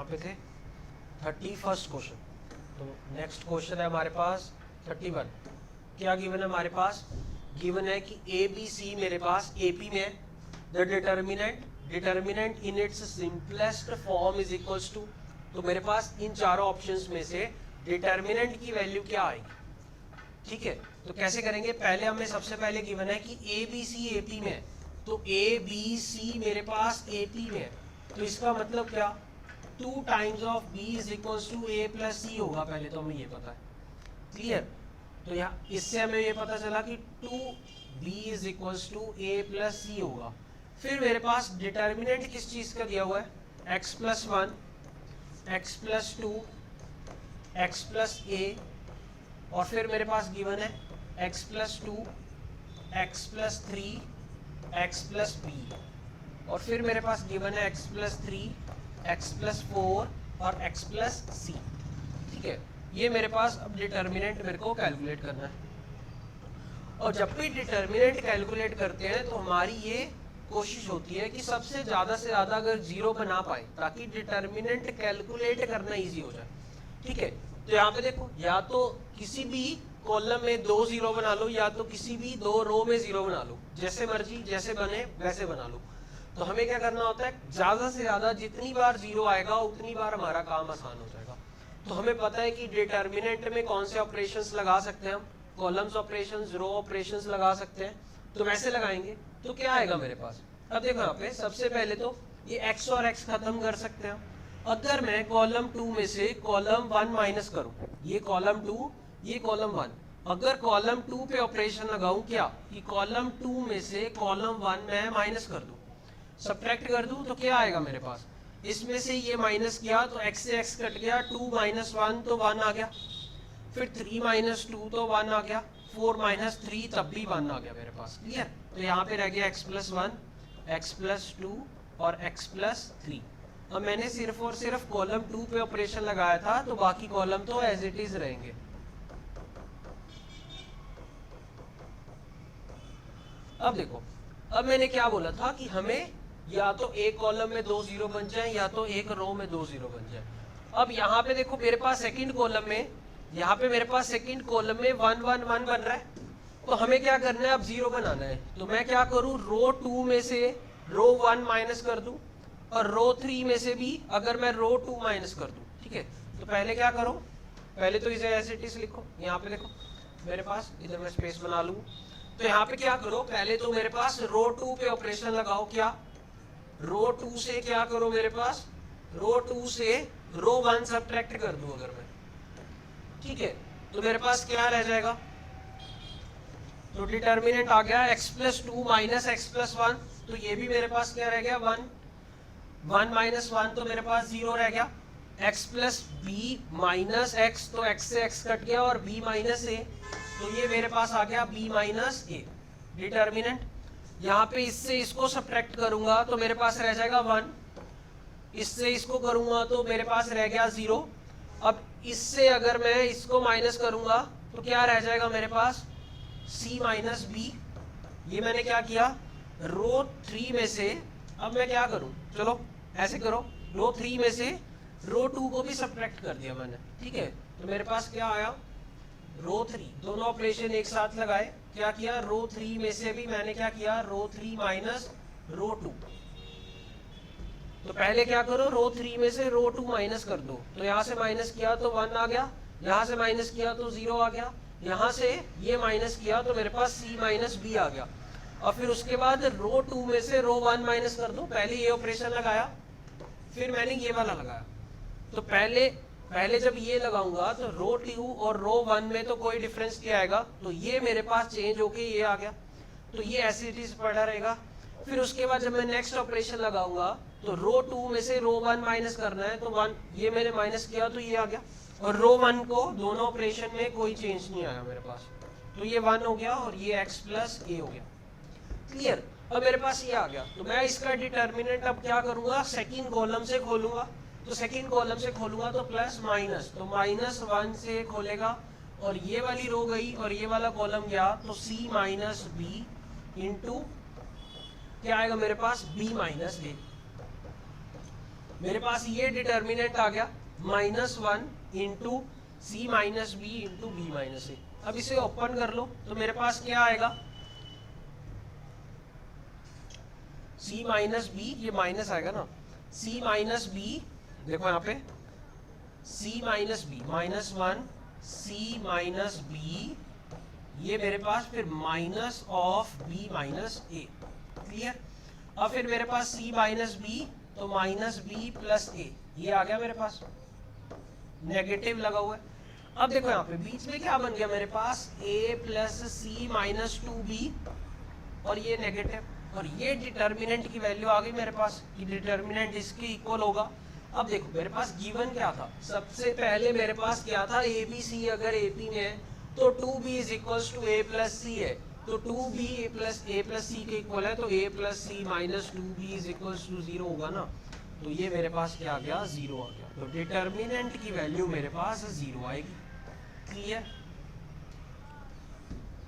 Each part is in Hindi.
यहाँ पे थे 31st क्वेश्चन। तो नेक्स्ट क्वेश्चन है हमारे पास 31। क्या गिवन है हमारे पास? गिवन है कि ए बी सी मेरे पास एपी में है। The determinant in its simplest form is equals to, तो मेरे पास इन चारों ऑप्शंस में से डिटर्मिनेंट की वैल्यू क्या आएगी? ठीक है, तो कैसे करेंगे? पहले हमें सबसे पहले गिवन है कि ए बी सी एपी में है, तो ए बी सी मेरे पास एपी में है, तो इसका मतलब क्या? 2 times of B is equals to A plus C होगा। पहले तो हमें ये पता है, क्लियर। तो यहाँ इससे हमें ये पता चला कि 2b is equals to A plus C होगा। फिर मेरे पास डिटर्मिनेंट किस चीज का दिया हुआ है? x plus 1, x plus 2, x plus A, और फिर मेरे पास गिवन है x plus 2, x plus 3, x plus B, और फिर मेरे पास गिवन है x प्लस 3, x प्लस 4 और x प्लस सी। ठीक है, ये मेरे पास अब डिटर्मिनेंट मेरे को कैलकुलेट करना है। और जब भी डिटर्मिनेंट कैलकुलेट करते हैं तो हमारी ये कोशिश होती है कि सबसे ज़्यादा से ज़्यादा अगर जीरो बना पाए ताकि डिटर्मिनेंट कैलकुलेट करना इजी हो जाए। ठीक है, तो यहाँ पे देखो, या तो किसी भी कॉलम में 2 जीरो बना लो या तो किसी भी 2 रो में जीरो बना लो, जैसे मर्जी, जैसे बने वैसे बना लो। तो हमें क्या करना होता है? ज़्यादा से ज़्यादा जितनी बार जीरो आएगा उतनी बार हमारा काम आसान हो जाएगा। तो हमें पता है कि डिटर्मिनेंट में कौन से ऑपरेशंस लगा सकते हैं हम? कॉलम्स ऑपरेशंस, रो ऑपरेशंस लगा सकते हैं। तो वैसे लगाएंगे तो क्या आएगा मेरे पास? अब देखो यहाँ पे सबसे पहले तो ये x और x खत्म कर सकते हैं। अगर मैं कॉलम 2 में से कॉलम 1 माइनस करूं, ये कॉलम 2, ये कॉलम 1, अगर कॉलम 2 पे ऑपरेशन लगाऊं क्या कि कॉलम 2 में से कॉलम 1 में माइनस कर दूं, सब्ट्रैक्ट कर दूं, तो क्या आएगा मेरे पास? इसमें से ये माइनस किया तो x से x कट गया, 2 माइनस 1 तो 1 आ गया, फिर 3 माइनस 2 तो 1 आ गया, 4 माइनस 3 तब भी 1 आ गया मेरे पास। क्लियर? तो यहाँ पे रह गया x प्लस 1, x प्लस 2 और x प्लस 3। अब मैंने सिर्फ और सिर्फ कॉलम 2 पे ऑपरेशन लगाया था, तो बाकी कॉलम तो एज इट इज रहेंगे। अब देखो, अब मैंने क्या बोला था कि हमें या तो एक कॉलम में 2 जीरो बन जाए या तो एक रो में 2 जीरो बन जाए। अब यहाँ पे देखो मेरे पास सेकंड कॉलम में, यहाँ पे मेरे पास सेकंड कॉलम में 1 1 1 बन रहा है, तो हमें क्या करना है? अब जीरो बनाना है। तो मैं क्या करूँ? रो 2 में से रो 1 माइनस कर दूं, और रो 3 में से भी अगर मैं रो 2 माइनस कर दूं। ठीक है, तो पहले क्या करो? पहले तो इसे एज इट इज लिखो। यहाँ पे देखो मेरे पास, इधर मैं स्पेस बना लूँ, तो यहाँ पे क्या करो? पहले तो मेरे पास रो 2 पे ऑपरेशन लगाओ। क्या? रो 2 से क्या करो मेरे पास? रो 2 से रो 1 सब्ट्रैक्ट कर दूं अगर मैं। ठीक है, तो मेरे पास क्या रह जाएगा? तो डिटर्मिनेंट आ गया x plus 2 minus x plus 1, तो ये भी मेरे पास क्या रह गया? 1 1 माइनस 1 तो मेरे पास 0 रह गया। x plus B minus x, तो x से x कट गया, और b माइनस a, तो ये मेरे पास आ गया b माइनस a डिटर्मिनेंट। यहाँ पे इससे इसको सब्ट्रैक्ट करूंगा तो मेरे पास रह जाएगा 1, इससे इसको करूंगा तो मेरे पास रह गया 0। अब इससे अगर मैं इसको माइनस करूंगा तो क्या रह जाएगा मेरे पास? c minus B. ये मैंने क्या किया? रो 3 में से, अब मैं क्या करूं? चलो ऐसे करो, रो 3 में से रो 2 को भी सब्ट्रैक्ट कर दिया मैंने। ठीक है, तो मेरे पास क्या आया? रो 3, दोनों ऑपरेशन एक साथ लगाए। क्या किया? रो 3 में से भी मैंने क्या किया? रो 3 माइनस रो 2। तो पहले क्या करो? रो 3 में से रो 2 माइनस कर दो, तो यहाँ से माइनस किया तो 1 आ गया, यहाँ से माइनस किया तो 0 आ गया, यहाँ से ये माइनस किया तो मेरे पास c माइनस बी आ गया। और फिर उसके बाद रो 2 में से रो 1 माइनस कर दो। पहले ये ऑपरेशन लगाया, फिर मैंने ये वाला लगाया। तो पहले जब ये लगाऊंगा तो रो 2 और रो 1 में तो कोई डिफरेंस नहीं आएगा, तो ये मेरे पास चेंज होके ये आ गया, तो ये ऐसे इट इज पड़ा रहेगा। फिर उसके बाद जब मैं नेक्स्ट ऑपरेशन लगाऊंगा तो रो 2 में से रो 1 माइनस करना है, तो 1 ये मैंने माइनस किया तो ये आ गया, और रो 1 को दोनों ऑपरेशन में कोई चेंज नहीं आया मेरे पास, तो ये 1 हो गया और ये x प्लस a हो गया। क्लियर? अब मेरे पास ये आ गया, तो मैं इसका डिटर्मिनेंट अब क्या करूंगा? सेकंड कॉलम से खोलूंगा। तो सेकंड कॉलम से खोलूंगा तो प्लस माइनस, तो -1 से खोलेगा, और ये वाली रो गई और ये वाला कॉलम गया, तो c माइनस बी इंटू क्या आएगा मेरे पास? b minus a। मेरे पास ये डिटर्मिनेंट आ गया -1 into C minus B into B minus A. अब इसे ओपन कर लो तो मेरे पास क्या आएगा, c माइनस बी, ये माइनस आएगा ना, c माइनस बी, देखो यहाँ पे c minus B -1 c minus B, ये मेरे पास फिर minus of b minus A. Clear. अब फिर मेरे पास c माइनस बी तो माइनस बी प्लस ए, ये आ गया मेरे पास, नेगेटिव लगा हुआ है। अब देखो यहाँ पे बीच में क्या बन गया मेरे पास, a plus C minus 2b, और ये नेगेटिव, और ये डिटर्मिनेंट की वैल्यू आ गई मेरे पास कि डिटर्मिनेंट इसके इक्वल होगा। अब देखो मेरे पास गिवन क्या था, सबसे पहले मेरे पास क्या था, ए बी सी अगर AP में है तो 2b is equals to a plus C है, तो 2b प्लस a प्लस सी के इक्वल है, तो a plus C minus 2b is equals to 0 होगा ना, तो ये मेरे पास क्या आ गया, 0 आ गया। तो डिटर्मिनेंट की वैल्यू मेरे पास 0 आएगी। क्लियर।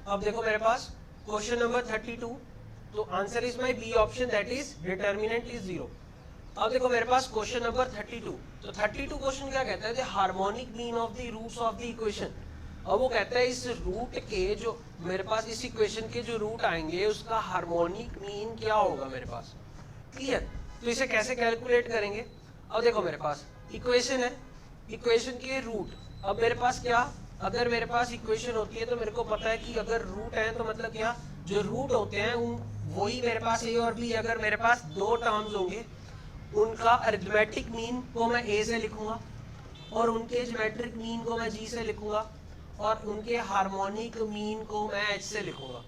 अब देखो मेरे पास क्वेश्चन नंबर 32, तो answer is my B option, that is determinant is 0। अब देखो मेरे पास क्वेश्चन नंबर 32, तो 32 क्वेश्चन क्या कहता है, the harmonic mean of the roots of the equation. अब वो कहता है इस रूट के जो मेरे पास इस इक्वेशन के जो रूट आएंगे उसका हार्मोनिक मीन क्या होगा मेरे पास। क्लियर। तो इसे कैसे कैलकुलेट करेंगे, अब देखो मेरे पास इक्वेशन है, इक्वेशन के रूट, अब मेरे पास क्या, अगर मेरे पास इक्वेशन होती है तो मेरे को पता है कि अगर रूट है तो मतलब क्या, जो रूट होते हैं वही मेरे पास ए और बी, अगर मेरे पास दो टर्म्स होंगे उनका अरिथमेटिक मीन को मैं ए से लिखूंगा और उनके ज्योमेट्रिक मीन को मैं जी से लिखूंगा और उनके हार्मोनिक मीन को मैं एच से लिखूंगा।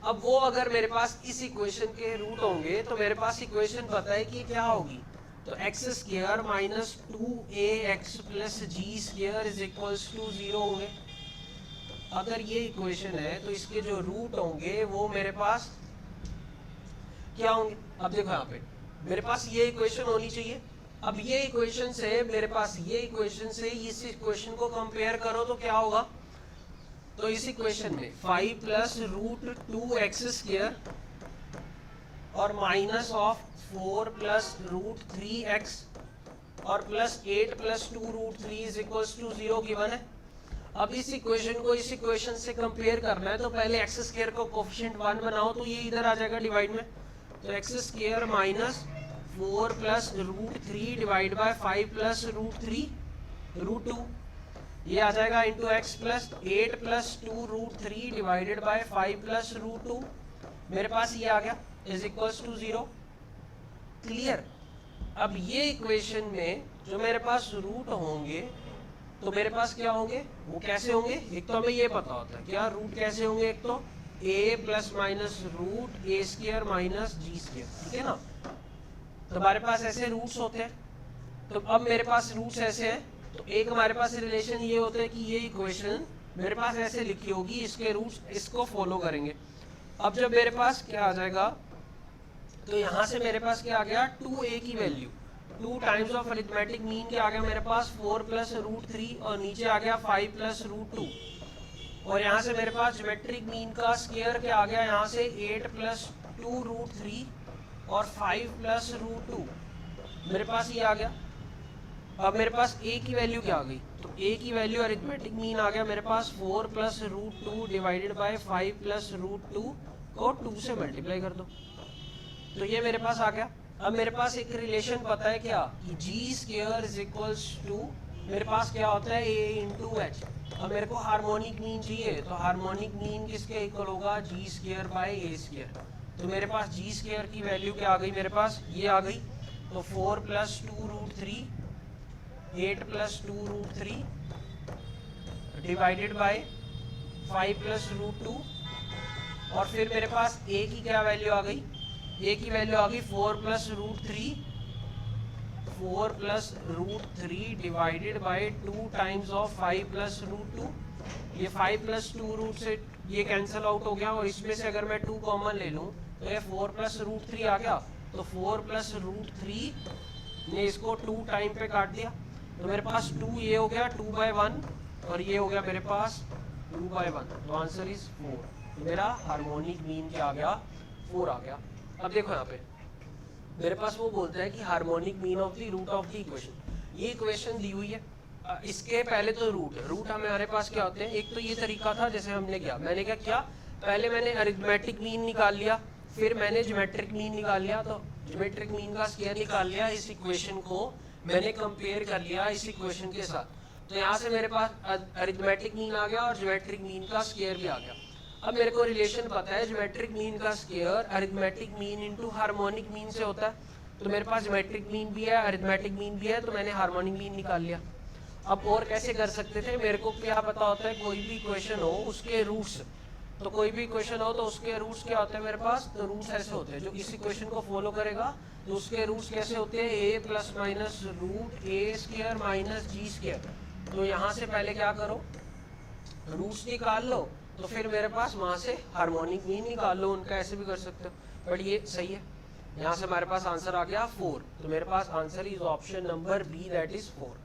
अब वो अगर मेरे पास इस इक्वेशन के रूट होंगे तो मेरे पास इक्वेशन पता है कि क्या होगी, तो X square minus 2ax plus G square is equals to 0 होंगे। अगर ये इक्वेशन है तो इसके जो रूट होंगे वो मेरे पास क्या होंगे। अब देखो यहाँ पे मेरे पास ये इक्वेशन होनी चाहिए, अब ये इक्वेशन से मेरे पास ये इक्वेशन से इस इक्वेशन को कंपेयर करो तो क्या होगा, तो इस इक्वेशन में 5 प्लस रूट 2x स्क्वायर और minus of 4 plus root 3x और plus 8 plus 2 root 3 is equals to 0 given है। अब इस इक्वेशन को इस इक्वेशन से कंपेयर करना है तो पहले एक्स स्क्वायर को कोफिशिएंट 1 बनाओ तो ये इधर आ जाएगा डिवाइड में, तो X square minus 4 plus root 3 divide by 5 plus root 3 root 2, ये आ जाएगा into X plus 8 plus 2 root 3 divided by 5 plus root 2, मेरे पास ये आ गया इज इक्वल्स टू 0। क्लियर। अब ये इक्वेशन में जो मेरे पास रूट होंगे तो मेरे पास क्या होंगे, वो कैसे होंगे, एक तो हमें ये पता होता है क्या रूट कैसे होंगे, एक तो a plus minus root A square minus G square, ठीक है ना, तो हमारे पास ऐसे रूट्स होते हैं। तो अब मेरे पास रूट्स ऐसे हैं तो एक हमारे पास रिलेशन ये होता है कि ये इक्वेशन मेरे पास ऐसे लिखी होगी, इसके रूट्स इसको फॉलो करेंगे। अब जब मेरे पास क्या आ जाएगा, तो यहाँ से मेरे पास क्या आ गया, 2a की value 2 times of arithmetic mean क्या आ गया मेरे पास 4 प्लस रूट 3 और नीचे आ गया 5 प्लस रूट 2, और यहाँ से मेरे पास ज्योमेट्रिक मीन का स्क्वायर क्या आ गया, यहाँ से 8 प्लस 2 रूट 3 और 5 प्लस रूट 2, मेरे पास ये आ गया। अब मेरे पास a की वैल्यू क्या आ गई, तो a की वैल्यू अरिथमेटिक मीन आ गया मेरे पास 4 plus root 2 divided by 5 plus root 2 को 2 से मल्टीप्लाई कर दो, तो ये मेरे पास आ गया। अब मेरे पास एक रिलेशन पता है क्या कि जी स्क्वायर इज इक्वल्स टू मेरे पास क्या होता है a इंटू एच। अब मेरे को हार्मोनिक मीन चाहिए तो हार्मोनिक मीन किसके इक्वल होगा, जी स्क्वायर बाय ए स्क्वायर, तो मेरे पास जी स्क्वायर की वैल्यू क्या आ गई मेरे पास, ये आ गई, तो 4 plus 2 root 3 8 plus 2 root 3 divided by 5 plus root 2, और फिर मेरे पास a की क्या वैल्यू आ गई, a की वैल्यू आ गई 4 plus root 3 divided by 2 times of 5 plus root 2, ये 5 प्लस 2 रूट से ये कैंसिल आउट हो गया और इसमें से अगर मैं 2 कॉमन ले लूँ तो ये 4 प्लस रूट 3 आ गया, तो 4 प्लस रूट 3 ने इसको 2 टाइम पे काट दिया, तो मेरे पास 2 ये हो गया 2 बाय 1 और ये हो गया मेरे पास 2 बाय 1, तो आंसर इज 4। तो मेरा हार्मोनिक मीन क्या आ गया, 4 आ गया। अब देखो यहाँ पे मेरे पास वो बोलता है कि harmonic mean of the root of the equation. ये इक्वेशन दी हुई है, इसके पहले तो रूट हमारे पास क्या होते हैं, एक तो ये तरीका था जैसे हमने किया, मैंने क्या किया, पहले मैंने अरिथमेटिक मीन निकाल लिया, फिर मैंने ज्योमेट्रिक मीन निकाल लिया, तो ज्योमेट्रिक मीन का स्क्वायर निकाल लिया, इस इक्वेशन को मैंने कंपेयर कर लिया इस इक्वेशन के साथ, तो यहाँ से मेरे पास अरिथमेटिक मीन आ गया और ज्योमेट्रिक मीन का स्क्वायर भी आ गया। अब मेरे को रिलेशन पता है, ज्योमेट्रिक मीन का square arithmetic mean into harmonic mean से होता है, तो मेरे पास ज्योमेट्रिक मीन भी है अरिथमेटिक मीन भी है, तो मैंने हार्मोनिक मीन निकाल लिया। अब और कैसे कर सकते थे, मेरे को क्या पता होता है, कोई भी इक्वेशन हो उसके रूट्स, तो कोई भी इक्वेशन हो तो उसके रूट्स क्या होते हैं मेरे पास, तो रूट्स ऐसे होते हैं जो इस इक्वेशन को फॉलो करेगा, तो उसके रूट्स कैसे होते हैं, ए plus minus root A square minus G square. तो यहाँ से पहले क्या करो, रूट्स निकाल लो, तो फिर मेरे पास वहां से हार्मोनिक मीन निकाल लो उनका, ऐसे भी कर सकते हो, बट ये सही है। यहाँ से हमारे पास आंसर आ गया 4, तो मेरे पास answer is option number B, that is 4।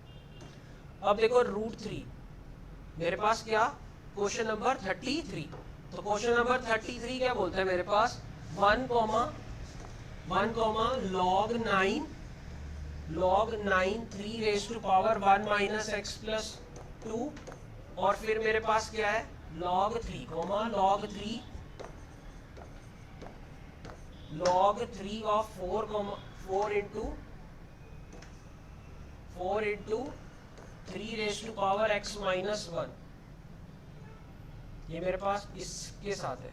अब देखो रूट 3, मेरे पास क्या, क्वेश्चन नंबर 33, तो क्वेश्चन नंबर 33 क्या बोलता है मेरे पास, 1 log 9 3 raise to power 1 minus x plus 2, और फिर मेरे पास क्या है log 3 of 4 into 3 raise to power x minus 1, ये मेरे पास इसके साथ है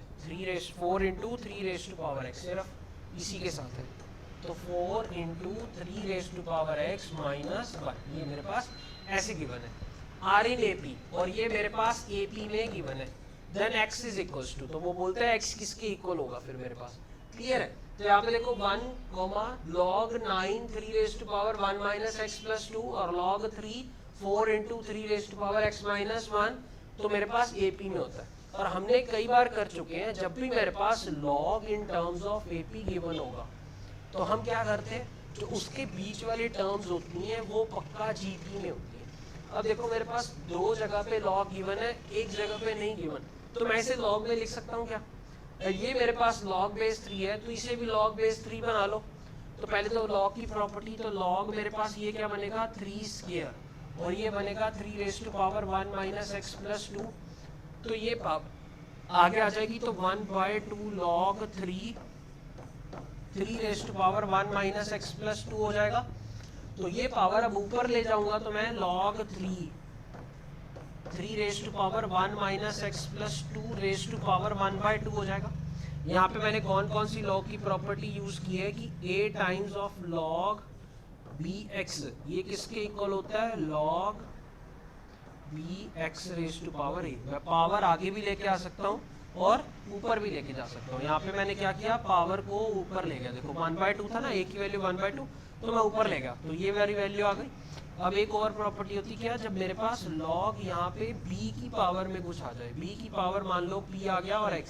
4 into 3 raise to power x, सिर्फ इसी के साथ है, तो 4 into 3 raise to power x minus 1, ये मेरे पास ऐसे गिवन है आर इन एपी, और ये मेरे पास एपी में गिवन है, then x is equals to, तो वो बोलते हैं x किसके इक्वल होगा फिर मेरे पास, क्लियर है। तो यहाँ पे देखो 1 log 9 3 raise to power 1 minus x plus 2 और log 3 4 into 3 raise to power x minus 1, तो मेरे पास एपी में होता है। और हमने कई बार कर चुके हैं, जब भी मेरे पास log in terms of AP given होगा तो हम क्या करते हैं, जो उसके बीच वाली टर्म्स होती हैं वो पक्का जीपी में होती है। अब देखो मेरे पास 2 जगह पे log गिवन है, एक जगह पे नहीं गिवन, तो मैं इसे log में लिख सकता हूँ क्या, ये मेरे पास log बेस 3 है, तो इसे भी log बेस 3 बना लो। तो पहले तो log की प्रॉपर्टी, तो log मेरे पास ये क्या बनेगा 3 स्क्वायर, और ये बनेगा 3 raise to power 1 minus x plus 2, तो ये आगे आ जाएगी, तो 1/2 log 3 raise to power 1 minus x plus 2 हो जाएगा। तो ये पावर अब ऊपर ले जाऊंगा तो मैं log 3 raise to power 1 minus x plus 2 raise to power 1/2 हो जाएगा। यहाँ पे मैंने कौन कौन सी log की प्रॉपर्टी यूज की है कि a times of log bx, ये किसके इक्वल होता है, log bx raise to power a। मैं पावर आगे भी लेके आ सकता हूँ और ऊपर भी लेके जा सकता हूँ। यहाँ पे मैंने क्या किया, पावर को ऊपर ले गया, देखो 1/2 था ना, a की वैल्यू 1/2, तो मैं ऊपर ले गया, तो ये मेरी वैल्यू आ गई। अब एक और प्रॉपर्टी होती क्या, जब मेरे पास log यहाँ पे b की पावर में कुछ आ जाए, b की पावर मान लो p आ गया और x,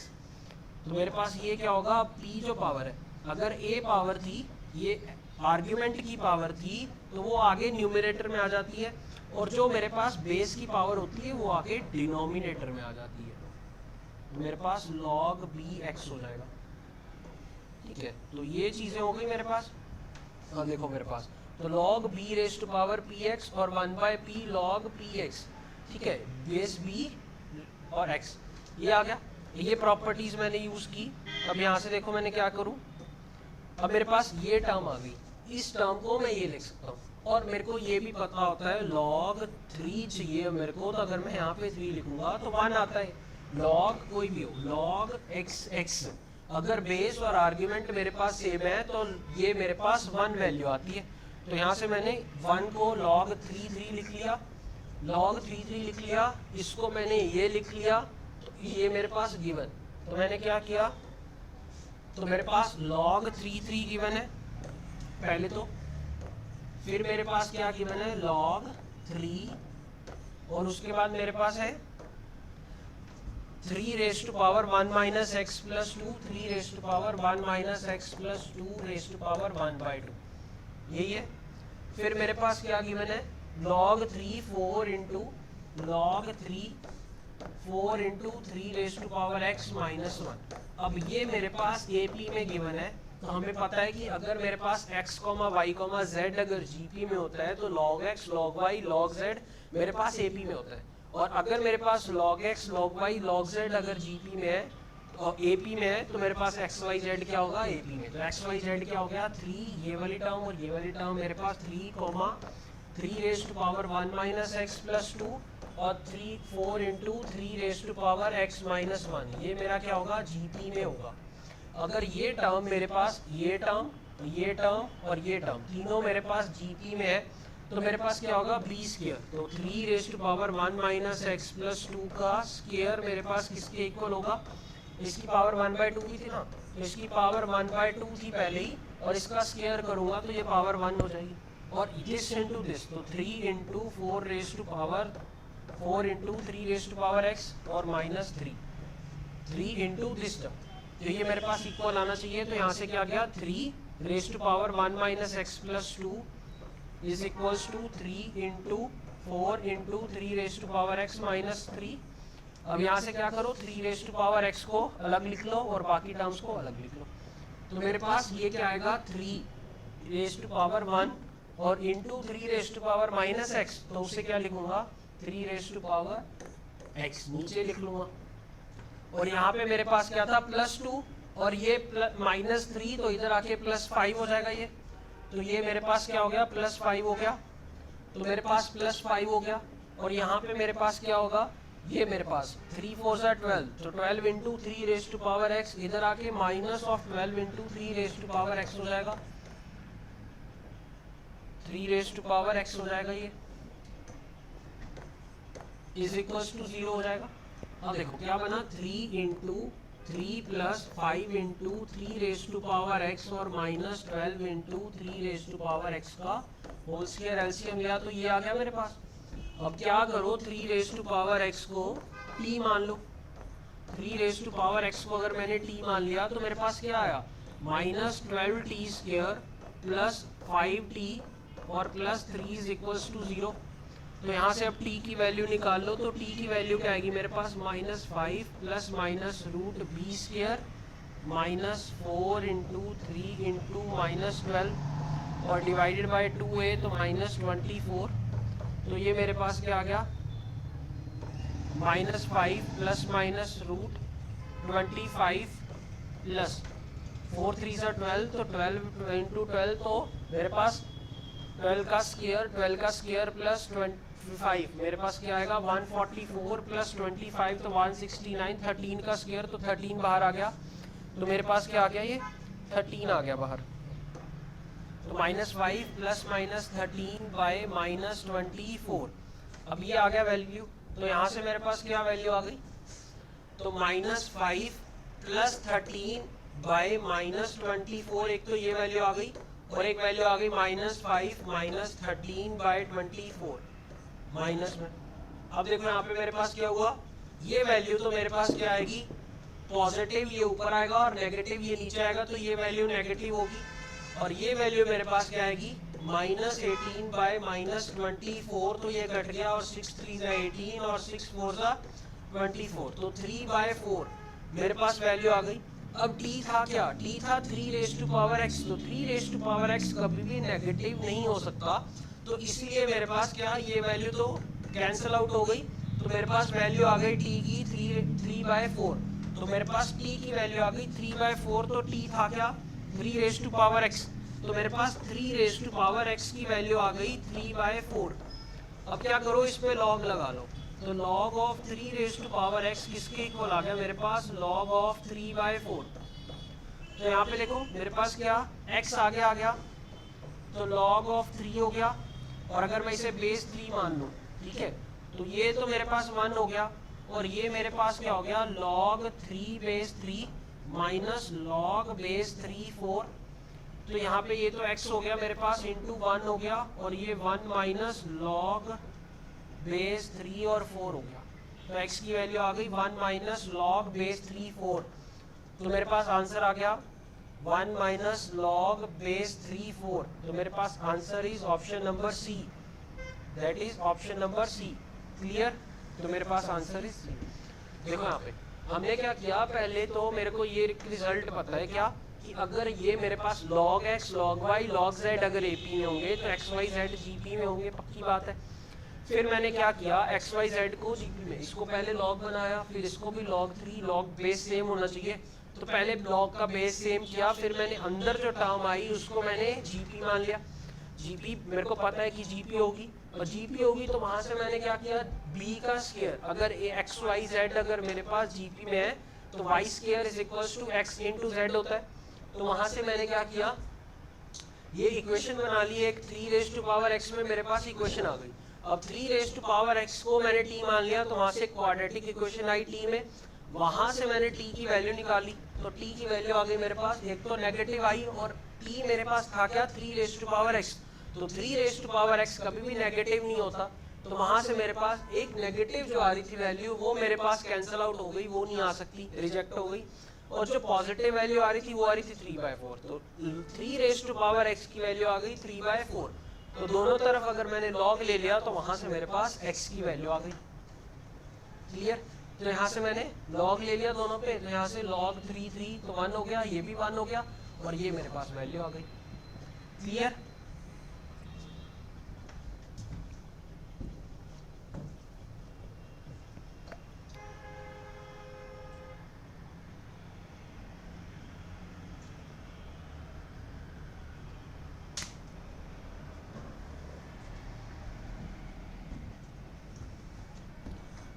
तो मेरे पास ये क्या होगा, p जो पावर है, अगर a पावर थी, ये आर्ग्यूमेंट की पावर थी, तो वो आगे न्यूमरेटर में आ जाती है, और जो मेरे पास बेस की पावर होती है वो आगे डिनोमिनेटर में आ जाती है, मेरे पास log bx हो जाएगा, ठीक है। तो ये चीजें हो गई मेरे पास। और देखो मेरे पास तो log b raise to power px और 1/p log px, ठीक है, बेस b और x, ये आ गया। ये प्रॉपर्टीज मैंने यूज की। अब यहाँ से देखो मैंने क्या करूँ, अब मेरे पास ये टर्म आ गई, इस टर्म को मैं ये लिख सकता हूँ, और मेरे को ये भी पता होता है log 3 चाहिए मेरे को, तो अगर मैं यहाँ पे 3 लिखूंगा तो 1 आता है। log कोई भी हो, log x अगर बेस और आर्ग्यूमेंट मेरे पास सेम है तो ये मेरे पास 1 वैल्यू आती है। तो यहाँ से मैंने 1 को log 3 लिख लिया, log 3 लिख लिया, इसको मैंने ये लिख लिया, तो ये मेरे पास गिवन। तो मैंने क्या किया, तो मेरे पास log 3 गिवन है पहले, तो फिर मेरे पास क्या गिवन है log 3, और उसके बाद मेरे पास है 3 raise to power 1 minus x plus 2, 3 raise to power 1 minus x plus 2 raise to power 1/2, यही है। फिर मेरे पास क्या गिवन है log 3 4 into 3 raise to power x minus 1। अब ये मेरे पास AP में गिवन है तो हमें पता है कि अगर मेरे पास x, y, z अगर GP में होता है तो log x, log y, log z मेरे पास AP में होता है। और अगर मेरे पास log x, log y, log z अगर GP में है और AP में है तो मेरे पास x, y, z क्या होगा AP में। तो x, y, z क्या हो गया 3, ये वाली टर्म और ये वाली टर्म मेरे पास 3 raise to power 1 minus x plus 2 और 4 into 3 raise to power x minus 1, ये मेरा क्या होगा GP में होगा। अगर ये टर्म मेरे पास ये टर्म और ये टर्म तीनों मेरे पास GP में है तो मेरे पास क्या होगा b स्क्वायर। तो 3 raise to power 1 minus x plus 2 का स्क्वायर मेरे पास किसके इक्वल होगा, इसकी पावर 1/2 ही थी ना, तो इसकी पावर 1/2 थी पहले ही और इसका स्क्वायर करूंगा तो ये पावर 1 हो जाएगी। और दिस इंटू दिस तो 3 into 4 raise to power 4 into 3 raise to power x और माइनस 3 इंटू दिस टर्म, तो ये मेरे पास इक्वल आना चाहिए। तो यहाँ से क्या गया 3 raise to power 1 minus x plus 2 is equals to 3 into 4 into 3 raise to power x minus 3। अब यहाँ से क्या करो 3 रेज़ टू पावर x को अलग लिख लो और बाकी टर्म्स को अलग लिख लो। तो मेरे पास ये क्या आएगा 3 रेज़ टू पावर 1 और into 3 raise to power minus x, तो उसे क्या लिखूंगा 3 रेज़ टू पावर x नीचे लिख लूंगा। और यहाँ पे मेरे पास क्या था +2 और ये -3 तो इधर आके +5 हो जाएगा ये, तो ये मेरे पास क्या हो गया +5 हो गया, तो मेरे पास +5 हो गया। और यहाँ पे मेरे पास क्या होगा ये मेरे पास 3 4 12, तो 12 into 3 raise to power x इधर आके minus of 12 into 3 raise to power x हो जाएगा, 3 रेज़ टू पावर x हो जाएगा, ये इज इक्वल्स टू 0 हो जाएगा। अब देखो क्या बना 3 into 3 plus 5 into 3 raise to power x और minus 12 into 3 raise to power x का होल स्क्वायर एलसीएम लिया तो ये आ गया मेरे पास। अब क्या करो 3 रेज़ टू पावर x को t मान लो, 3 रेज़ टू पावर x को अगर मैंने t मान लिया तो मेरे पास क्या आया -12t स्क्वायर प्लस 5t और प्लस 3 इज इक्वल्स टू 0। तो यहाँ से अब t की वैल्यू निकाल लो, तो t की वैल्यू क्या आएगी मेरे पास -5 plus minus root b square -4 into 3 into -12 और डिवाइडेड बाय 2a तो -24। तो ये मेरे पास क्या आ गया -5 प्लस माइनस रूट 25 प्लस 4 3 12, तो 12 इंटू 12 तो मेरे पास 12 का स्क्वायर प्लस 25 मेरे पास क्या आएगा 144 प्लस 25 तो 169, 13 का स्क्वायर तो 13 बाहर आ गया, तो मेरे पास क्या आ गया ये 13 आ गया बाहर। तो -5 प्लस माइनस 13 बाय -24, अब ये आ गया वैल्यू। तो यहाँ से मेरे पास क्या वैल्यू आ गई, तो -5 प्लस 13 बाय -24, एक तो ये वैल्यू आ गई और एक वैल्यू आ गई -5 माइनस 13 बाय 24 माइनस में। अब देखो यहाँ पे मेरे पास क्या हुआ, ये वैल्यू तो मेरे पास क्या आएगी पॉजिटिव, ये ऊपर आएगा और नेगेटिव ये नीचे आएगा, तो ये वैल्यू नेगेटिव होगी। और ये वैल्यू मेरे पास क्या आएगी -18 बाय -24, तो ये घट गया और 6 3 18 और 6 4 24, तो 3/4 मेरे पास वैल्यू आ गई। अब t था क्या, t था 3 रेज़ टू पावर x, तो 3 रेज़ टू पावर x कभी भी नेगेटिव नहीं हो सकता, तो इसलिए मेरे पास क्या ये वैल्यू तो कैंसिल आउट हो गई, तो मेरे पास वैल्यू आ गई t की 3/4, तो मेरे पास t की वैल्यू आ गई 3/4, तो t था क्या 3 रेज़ टू पावर x, तो मेरे पास 3 रेज़ टू पावर x की वैल्यू आ गई 3/4। अब क्या करो इसमें लॉग लगा लो, तो log of 3 raise to power x किसके इक्वल आ गया मेरे पास log ऑफ 3/4। तो यहाँ पे देखो मेरे पास क्या x आगे आ गया, तो log ऑफ 3 हो गया, और अगर मैं इसे बेस 3 मान लूँ, ठीक है, तो ये तो मेरे पास 1 हो गया, और ये मेरे पास क्या हो गया log 3 base 3 minus log base 3 4। तो यहाँ पे ये तो x हो गया मेरे पास इंटू 1 हो गया, और ये 1 माइनस log बेस 3 और 4 हो गया, तो x की वैल्यू आ गई 1 माइनस log बेस 3 4। तो मेरे पास आंसर आ गया 1 माइनस log बेस 3 4, तो मेरे पास answer is option number C, that is option number C. Clear, तो मेरे पास आंसर इज सी। देखो यहाँ पे हमने क्या किया, पहले तो मेरे को ये रिजल्ट पता है क्या कि अगर ये मेरे पास log x log y log z अगर AP में होंगे तो x y z GP में होंगे, पक्की बात है। फिर मैंने क्या किया, x y z को GP में, इसको पहले log बनाया, फिर इसको भी log 3, log बेस सेम होना चाहिए तो पहले log का बेस सेम किया, फिर मैंने अंदर जो टर्म आई उसको मैंने GP मान लिया। GP मेरे को पता है कि GP होगी, और GP होगी तो वहां से मैंने क्या किया, B का स्क्वायर, अगर x y z अगर मेरे पास GP में है तो y square is equals to x into z होता है। तो वहां से मैंने क्या किया, ये इक्वेशन बना ली, एक 3 रेज़ टू पावर x में मेरे पास इक्वेशन आ गई। अब 3 रेज़ टू पावर x को मैंने t मान लिया तो वहां से क्वाड्रेटिक इक्वेशन आई t में, वहां से मैंने t की वैल्यू निकाली तो t की वैल्यू आ गई मेरे पास, एक तो नेगेटिव आई और t मेरे पास था क्या, 3 रेज़ टू पावर x। तो 3 रेज़ टू पावर x कभी भी नेगेटिव नहीं होता, तो वहां से मेरे पास एक नेगेटिव जो आ रही थी वैल्यू वो मेरे पास कैंसिल आउट हो गई, वो नहीं आ सकती, रिजेक्ट हो गई, और जो पॉजिटिव वैल्यू आ रही थी वो आ रही थी 3/4। तो 3 रेज़ टू पावर x की वैल्यू आ गई 3/4। तो दोनों तरफ अगर मैंने log ले लिया तो वहां से मेरे पास x की वैल्यू आ गई। क्लियर? तो यहाँ से मैंने log ले लिया दोनों पे, तो यहाँ से log 3 तो 1 हो गया, ये भी 1 हो गया, और ये मेरे पास वैल्यू आ गई। क्लियर?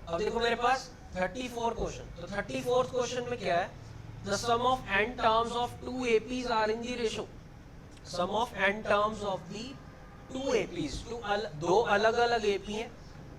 अब देखो मेरे पास 34 क्वेश्चन, तो 34th क्वेश्चन में क्या है, the sum of n terms of 2 APs are in the ratio, sum of n terms of the 2 APs, दो अलग अलग AP हैं,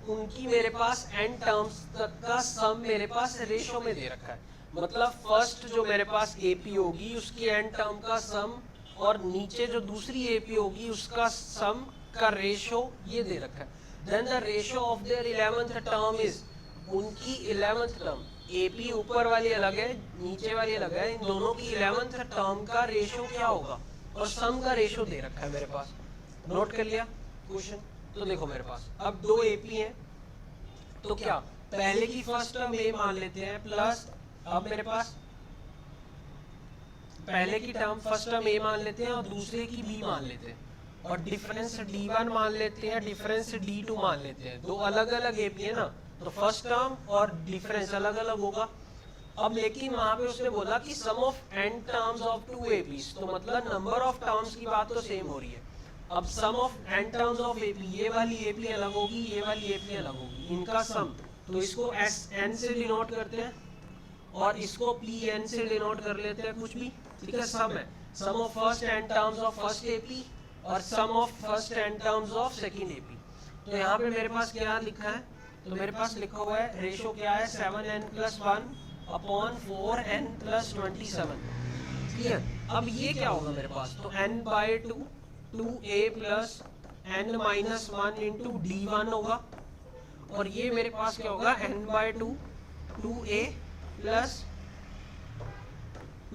उनकी मेरे पास n टर्म्स तक का सम मेरे पास रेशो में दे रखा है। मतलब फर्स्ट जो मेरे पास AP होगी उसकी n टर्म का सम, और नीचे जो दूसरी AP होगी उसका सम का रेशो ये दे रखा है। Then the ratio of their 11th term is, उनकी 11th टर्म, AP ऊपर वाली अलग है नीचे वाली अलग है, इन दोनों की 11th टर्म का रेशो क्या होगा, और सम का रेशो दे रखा है मेरे पास। नोट कर लिया क्वेश्चन? तो देखो मेरे पास अब 2 AP हैं, तो क्या पहले की फर्स्ट टर्म A मान लेते हैं प्लस, अब मेरे पास पहले की टर्म फर्स्ट टर्म A मान लेते हैं और दूसरे की B मान लेते हैं, और डिफरेंस D1 मान लेते हैं, डिफरेंस D2 मान लेते हैं। दो अलग अलग AP है ना, तो फर्स्ट टर्म और डिफरेंस अलग अलग होगा। अब लेकिन वहां पे उसने बोला कि sum of n terms of 2 APs, तो मतलब नंबर ऑफ टर्म्स की बात तो सेम हो रही है। अब sum of n terms of AP, ये वाली AP अलग होगी, ये वाली AP अलग होगी, इनका सम, तो इसको n से डिनोट करते हैं और इसको Pn से डिनोट कर लेते हैं, कुछ भी, ठीक है, सम है, sum of first n terms of first AP और sum of first n terms of second AP। तो यहाँ पे मेरे पास क्या लिखा है, तो मेरे पास लिखा हुआ है रेशो क्या है, 7n+1 अपॉन 4n + 27। क्लियर? अब ये क्या होगा मेरे पास, तो n/2 2a plus n-1 into d1 होगा, और ये मेरे पास क्या होगा, n/2 2a plus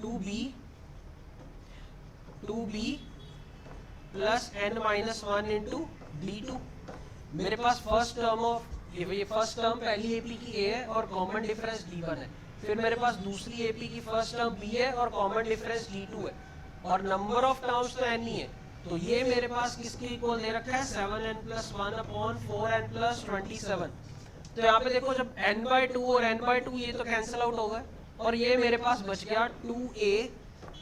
2b plus n-1 into d2। मेरे पास फर्स्ट टर्म ऑफ ये फर्स्ट टर्म पहली AP की A है और कॉमन डिफरेंस D1 है, फिर मेरे पास दूसरी AP की फर्स्ट टर्म B है और कॉमन डिफरेंस D2 है, और नंबर ऑफ टर्म्स तो n ही है, तो ये मेरे पास किसके इक्वल दे रखा है, 7n+1 अपॉन 4n + 27। तो यहाँ पे देखो जब n/2 और n/2 ये तो कैंसिल आउट हो गए, और ये मेरे पास बच गया 2a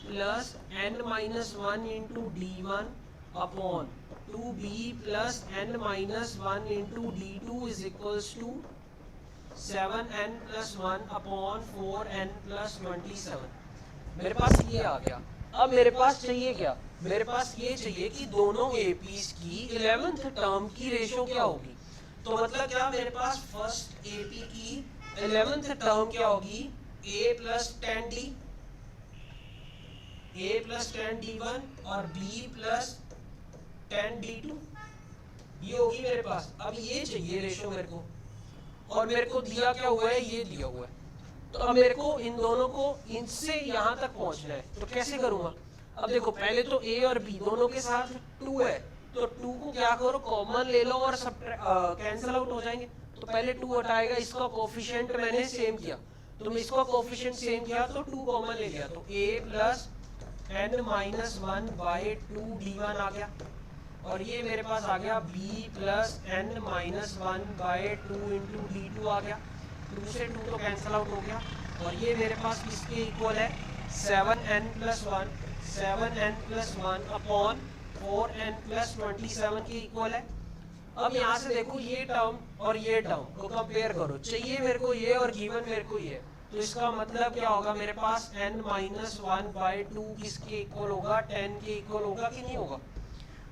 plus n-1 into d1 upon 2b plus n-1 into d2 is equals to 7n+1 upon 4n + 27। मेरे पास ये आ गया। अब मेरे पास चाहिए क्या, मेरे पास ये चाहिए कि दोनों APs की 11th टर्म की रेशो क्या होगी। तो मतलब क्या, मेरे पास फर्स्ट AP की 11th टर्म क्या होगी, a plus 10d, a plus 10d1 और b प्लस 10d2, ये होगी मेरे पास। अब ये चाहिए रेशो मेरे को, और मेरे को दिया क्या हुआ है, ये दिया हुआ है, तो अब मेरे को इन दोनों को इनसे यहाँ तक पहुँचना है, तो कैसे करूँगा। अब देखो पहले तो a और b दोनों के साथ 2 है, तो 2 को क्या करो, कॉमन ले लो और सब कैंसिल आउट हो जाएंगे, तो पहले 2 हटाएगा, इसका कोफिशिएंट मैंने सेम किया, तो मैं इसका कोफिशिएंट सेम किया तो 2 कॉमन ले लिया, तो a plus n minus one by two d1 आ गया, और ये मेरे पास आ गया b plus n minus one by two into d2 आ गया। 2 से 2 तो कैंसिल आउट हो गया, और ये मेरे पास किसके इक्वल है 7n plus one, 7n plus one upon 4n plus 27 के इक्वल है। अब यहाँ से देखो ये टर्म और ये टर्म को कंपेयर करो, चाहिए मेरे को ये और गिवन मेरे को ये, तो इसका मतलब क्या होगा मेरे पास n minus one by two किसके इक्वल होगा 10 के इक्वल होगा कि नहीं होगा।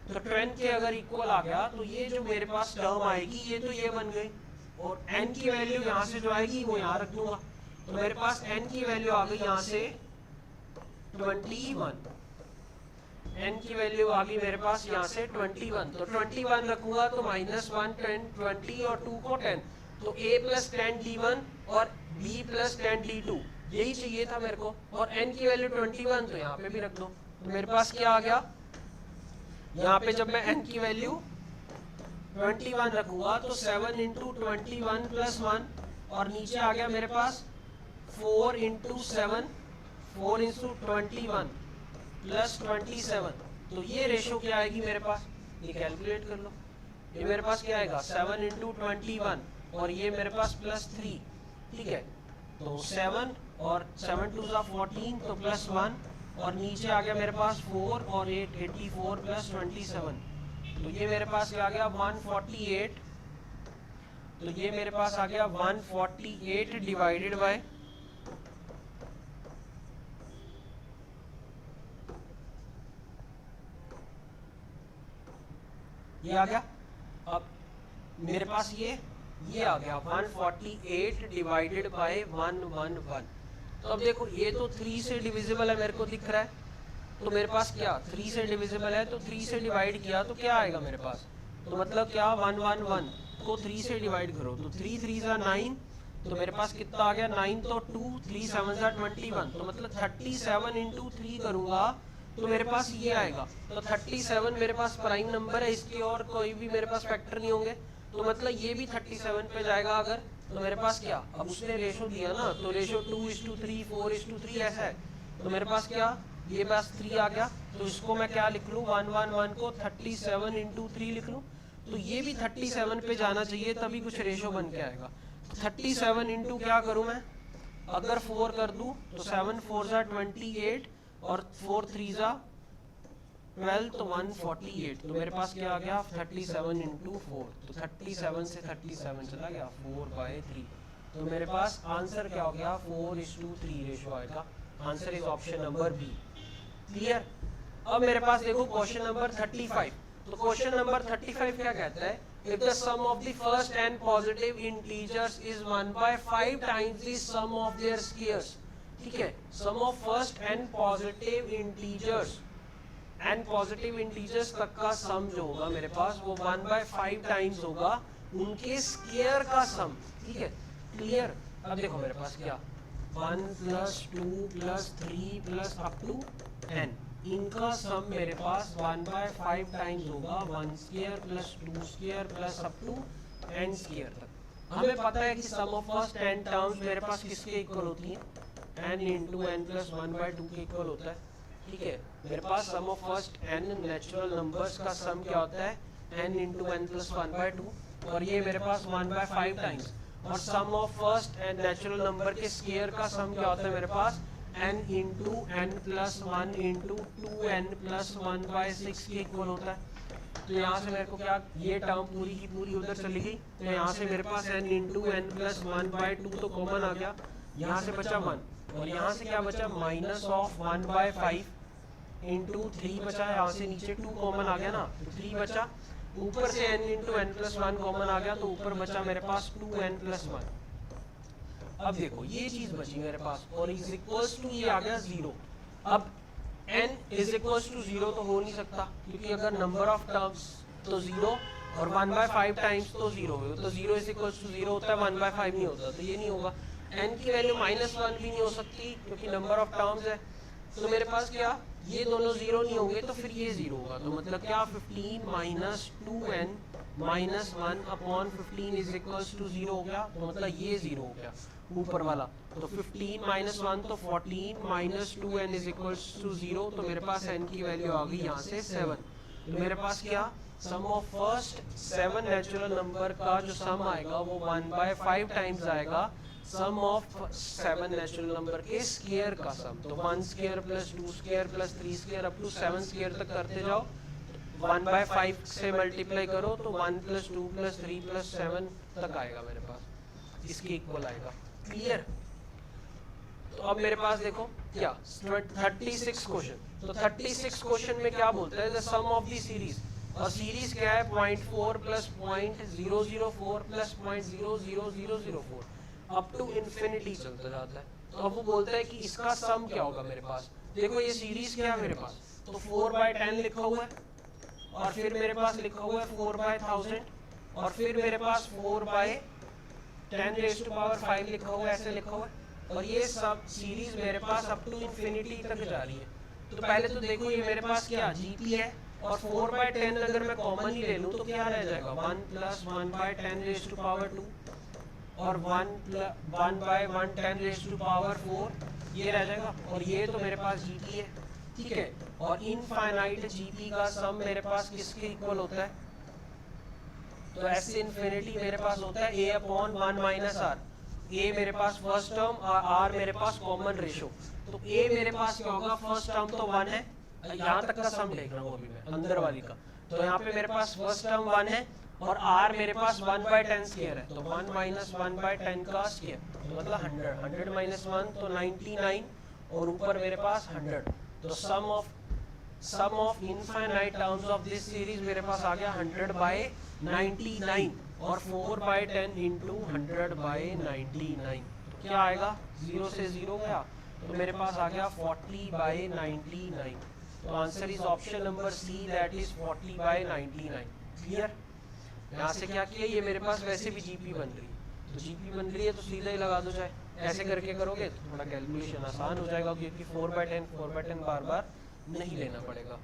तो 10 के अगर इक्वल आ गया तो ये जो मेरे पास टर्म आएगी ये तो ये बन गई, और n की वैल्यू यहाँ से जो आएगी वो यहाँ रख दूंगा, तो मेरे पास n की वैल्यू आ गई यहाँ से 21, n की वैल्यू आ गई मेरे पास यहाँ से 21, तो 21 रखूंगा तो माइनस वन 10 20 और 2 को 10, तो a प्लस 10 d1 और b प्लस 10 d2 यही चाहिए था मेरे को, और n की वैल्यू 21 तो यहाँ पे भी रख दो, तो मेरे पास क्या आ गया यहाँ पे जब मैं n की वैल्यू 21 रखूंगा तो 7 इंटू 21 प्लस 1, और नीचे आ गया मेरे पास 4 इंटू 7 4 इंटू 21 प्लस 27, तो ये रेशो क्या आएगी मेरे पास, ये कैलकुलेट कर लो, ये मेरे पास क्या आएगा 7 इंटू 21 और ये मेरे पास प्लस 3, ठीक है, तो 7 और 7 टू 14 तो प्लस 1, और नीचे आ गया मेरे पास 4 और 8 84 प्लस 27, तो ये मेरे पास क्या आ गया 148, तो ये मेरे पास आ गया 148 डिवाइडेड बाय ये आ गया। अब मेरे पास ये आ गया 148 डिवाइडेड बाय 111, तो अब देखो ये तो 3 से डिविजिबल है मेरे को दिख रहा है, तो मेरे पास क्या 3 से डिविजिबल है, तो 3 से डिवाइड किया तो क्या आएगा मेरे पास, तो मतलब क्या 111 को 3 से डिवाइड करो तो 3 3 जा 9, तो मेरे पास कितना आ गया 9 तो 2 3 7 जा 21, तो मतलब 37 इंटू 3 करूंगा तो मेरे पास ये आएगा, तो 37 मेरे पास प्राइम नंबर है, इसके और कोई भी मेरे पास फैक्टर नहीं होंगे, तो मतलब ये भी 37 पे जाएगा अगर, तो मेरे पास क्या, अब उसने रेशो दिया ना, तो रेशो 2:3 4:3 ऐसा है, तो मेरे पास क्या ये बस 3 आ गया, तो इसको मैं क्या लिख लूँ 111 को 37 इंटू 3 लिख लूँ, तो ये भी 37 पे जाना चाहिए तभी कुछ रेशो बन के आएगा। 37 इंटू क्या करूँ मैं, अगर 4 कर दूँ तो 7 4 जा 28 और 4 3 जा 12, तो 148, तो मेरे पास क्या आ गया 37 इंटू 4, तो 37 से 37 चला गया 4/3, तो मेरे पास आंसर क्या हो गया 4:3 रेशो आएगा, answer is option number B. Clear. अब मेरे पास देखो क्वेश्चन नंबर 35, तो क्वेश्चन नंबर 35 क्या कहता है, if the sum of the first n positive integers is 1/5 times the sum of their squares, ठीक है, sum of first n positive integers, n positive integers तक का सम जो होगा मेरे पास वो 1/5 टाइम्स होगा उनके स्क्वायर का सम, ठीक है। क्लियर। अब देखो मेरे पास क्या 1 + 2 + 3 + अप टू n, इनका सम मेरे पास 1/5 टाइम्स होगा 1 square + 2 square + up to n square तक। हमें पता है कि sum of first n terms मेरे पास किसके इक्वल होती हैं, n × n + 1/2 के इक्वल होता है, ठीक है। मेरे पास sum of first n natural numbers का सम क्या होता है n × n + 1/2, और ये मेरे पास 1/5 टाइम्स, और sum of first n natural number के स्क्वायर का सम क्या होता है मेरे पास n × n + 1 × 2n + 1/6 के इक्वल होता है। तो यहाँ से मेरे को क्या, ये टर्म पूरी की पूरी उधर चली गई, तो यहाँ से मेरे पास n × n + 1/2 तो कॉमन आ गया, यहाँ से बचा 1, और यहाँ से क्या बचा -1/5 × 3 बचा, यहाँ से नीचे 2 कॉमन आ गया ना, तो 3 बचा, ऊपर से n × n + 1 कॉमन आ गया, तो ऊपर बचा मेरे पास 2n + 1। अब देखो ये चीज बची मेरे पास, और इज इक्वल्स टू ये आ गया 0। अब n इज इक्वल्स टू 0 तो हो नहीं सकता, क्योंकि अगर नंबर ऑफ टर्म्स तो 0 और 1/5 टाइम्स तो 0 हो, तो 0 इज इक्वल्स टू 0 होता है, 1/5 नहीं होता, तो ये नहीं होगा। n की वैल्यू -1 भी नहीं हो सकती क्योंकि नंबर ऑफ टर्म्स है, तो मेरे पास क्या, ये दोनों जीरो नहीं होंगे तो फिर ये जीरो होगा। तो मतलब क्या 15 minus 2n minus 1 upon 15 is equals to zero हो गया। तो मतलब ये जीरो हो गया ऊपर वाला। तो 15 माइनस 1 तो 14 minus 2n is equals to zero. तो मेरे पास n की वैल्यू आ गई यहाँ से 7। तो मेरे पास क्या, sum of first 7 natural number का जो सम आएगा वो 1/5 टाइम्स आएगा सम ऑफ 7 नेचुरल नंबर के स्क्वायर का सम। तो 1 square plus 2 square plus 3 square up to 7 square तक करते जाओ। 1/5 से मल्टीप्लाई करो तो 1 प्लस 2 प्लस 3 प्लस 7 तक आएगा मेरे पास, इसके इक्वल आएगा। क्लियर? तो अब मेरे पास देखो क्या 36 क्वेश्चन। तो 36 क्वेश्चन में क्या बोलता है, the sum of the series. और सीरीज क्या है, 0.4 plus 0.004 plus 0.00004 up to infinity चलता जाता है। तो अब वो बोलता है कि इसका सम क्या होगा मेरे पास। देखो ये सीरीज क्या है मेरे पास, तो 4/10 लिखा हुआ है, और फिर मेरे पास लिखा हुआ है 4/1000, और फिर मेरे पास 4/10 रेज़ टू पावर 5 लिखा हुआ है, ऐसे लिखा हुआ है। और ये सब सीरीज मेरे पास अप टू इन्फिनिटी तक जा रही है। तो पहले तो देखो ये मेरे पास क्या जीपी है, और 4/10 अगर मैं कॉमन ही ले लूँ तो क्या रह जाएगा, 1 प्लस 1/10 रेज़ टू पावर 2 और 1/110 रेज़ टू पावर 4 ये रह जाएगा। और ये तो मेरे पास जीपी है, ठीक है। और इनफाइनाइट जीपी का सम मेरे पास किसके इक्वल होता है, तो ऐसे इन्फिनिटी मेरे पास होता है a upon 1 minus r. a मेरे पास फर्स्ट टर्म और r मेरे पास कॉमन रेशो। तो a मेरे पास क्या होगा, फर्स्ट टर्म तो 1 है, यहाँ तक का सम देख रहा हूँ अभी मैं अंदर वाली का। तो यहाँ पे मेरे पास फर्स्ट टर्म 1 है और r मेरे पास 1/10 स्क्वायर है। तो 1 माइनस 1/10 का स्क्वायर तो मतलब 100, 100 माइनस 1 तो 99, और ऊपर मेरे पास 100। तो sum of infinite terms of this series मेरे पास आ गया 100/99 और 4/10 इंटू 100/99। तो क्या आएगा, 0 से 0 गया, तो मेरे पास आ गया 40/99। तो answer is option number C, that is 40/99। Clear? यहाँ से क्या किया, ये मेरे पास वैसे भी जीपी बन रही है, तो जीपी बन रही है तो सीधा ही लगा दो। चाहे ऐसे करके करोगे तो थोड़ा कैलकुलेशन आसान हो जाएगा, क्योंकि 4/10 बार बार नहीं लेना पड़ेगा।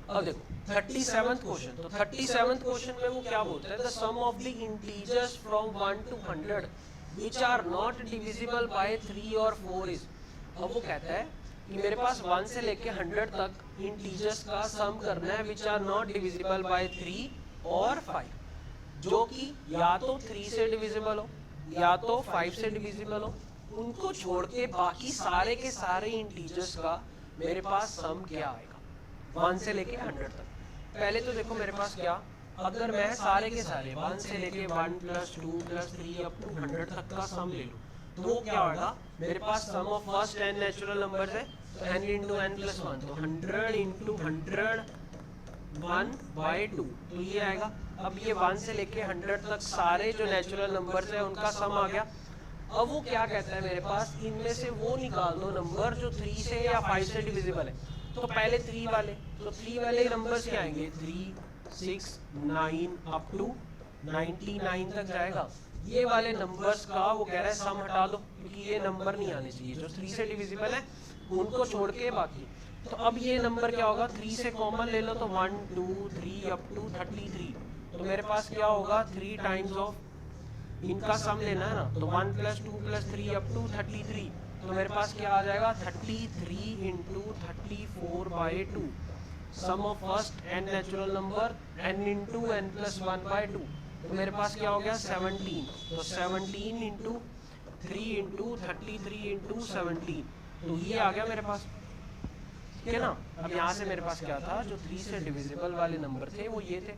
अब देखो 37th क्वेश्चन। तो 37th क्वेश्चन में वो क्या बोलता है, the sum of the integers from 1 to 100 which are not divisible by 3 और 4 is। अब वो कहता है कि मेरे पास 1 से लेके 100 तक इंटीजर्स का सम करना है which are not divisible by 3 और 5, जो कि या तो 3 से डिविजिबल हो या तो 5 से डिविजिबल हो। उनको छोड़ के बाकी सारे के सारे इंटीजर्स का मेरे पास सम क्या आएगा 1 से लेके 100 तक। पहले तो देखो मेरे पास क्या, अगर मैं सारे के सारे 1 से लेके 1 प्लस 2 प्लस 3 अप टू 100 तक का सम ले लूँ, तो वो क्या होगा, मेरे पास sum of first n natural numbers है, तो n इंटू n प्लस 1, तो 100 इंटू 100 1/2, तो ये आएगा। अब ये 1 से लेके 100 तक सारे जो नेचुरल नंबर्स है उनका सम आ गया। अब वो क्या कहता है, मेरे पास इनमें से वो निकाल दो नंबर जो 3 से या 5 से डिविजिबल है। तो पहले 3 वाले, तो 3 वाले नंबर्स क्या आएंगे, 3, 6, 9 अप टू 99 तक जाएगा। ये वाले नंबर्स का वो कह रहा है सम हटा दो, क्योंकि ये नंबर नहीं आने चाहिए जो 3 से डिविजिबल है, उनको छोड़ के बाकी। तो अब ये नंबर क्या होगा, 3 से कॉमन ले लो, तो 1 2 3 अप टू 33। तो मेरे पास क्या होगा, 3 टाइम्स ऑफ इनका सम लेना है ना, तो 1 प्लस 2 प्लस 3 अप टू 33। तो मेरे पास क्या आ जाएगा, 33 into 34/2 sum of first n natural number n into n plus 1/2। तो मेरे पास क्या हो गया, 17। तो 17 इंटू 3 इंटू 33 इंटू 17, तो ये आ गया मेरे पास, ठीक है ना। अब यहाँ से मेरे पास क्या था, जो 3 से डिविजिबल वाले नंबर थे वो ये थे,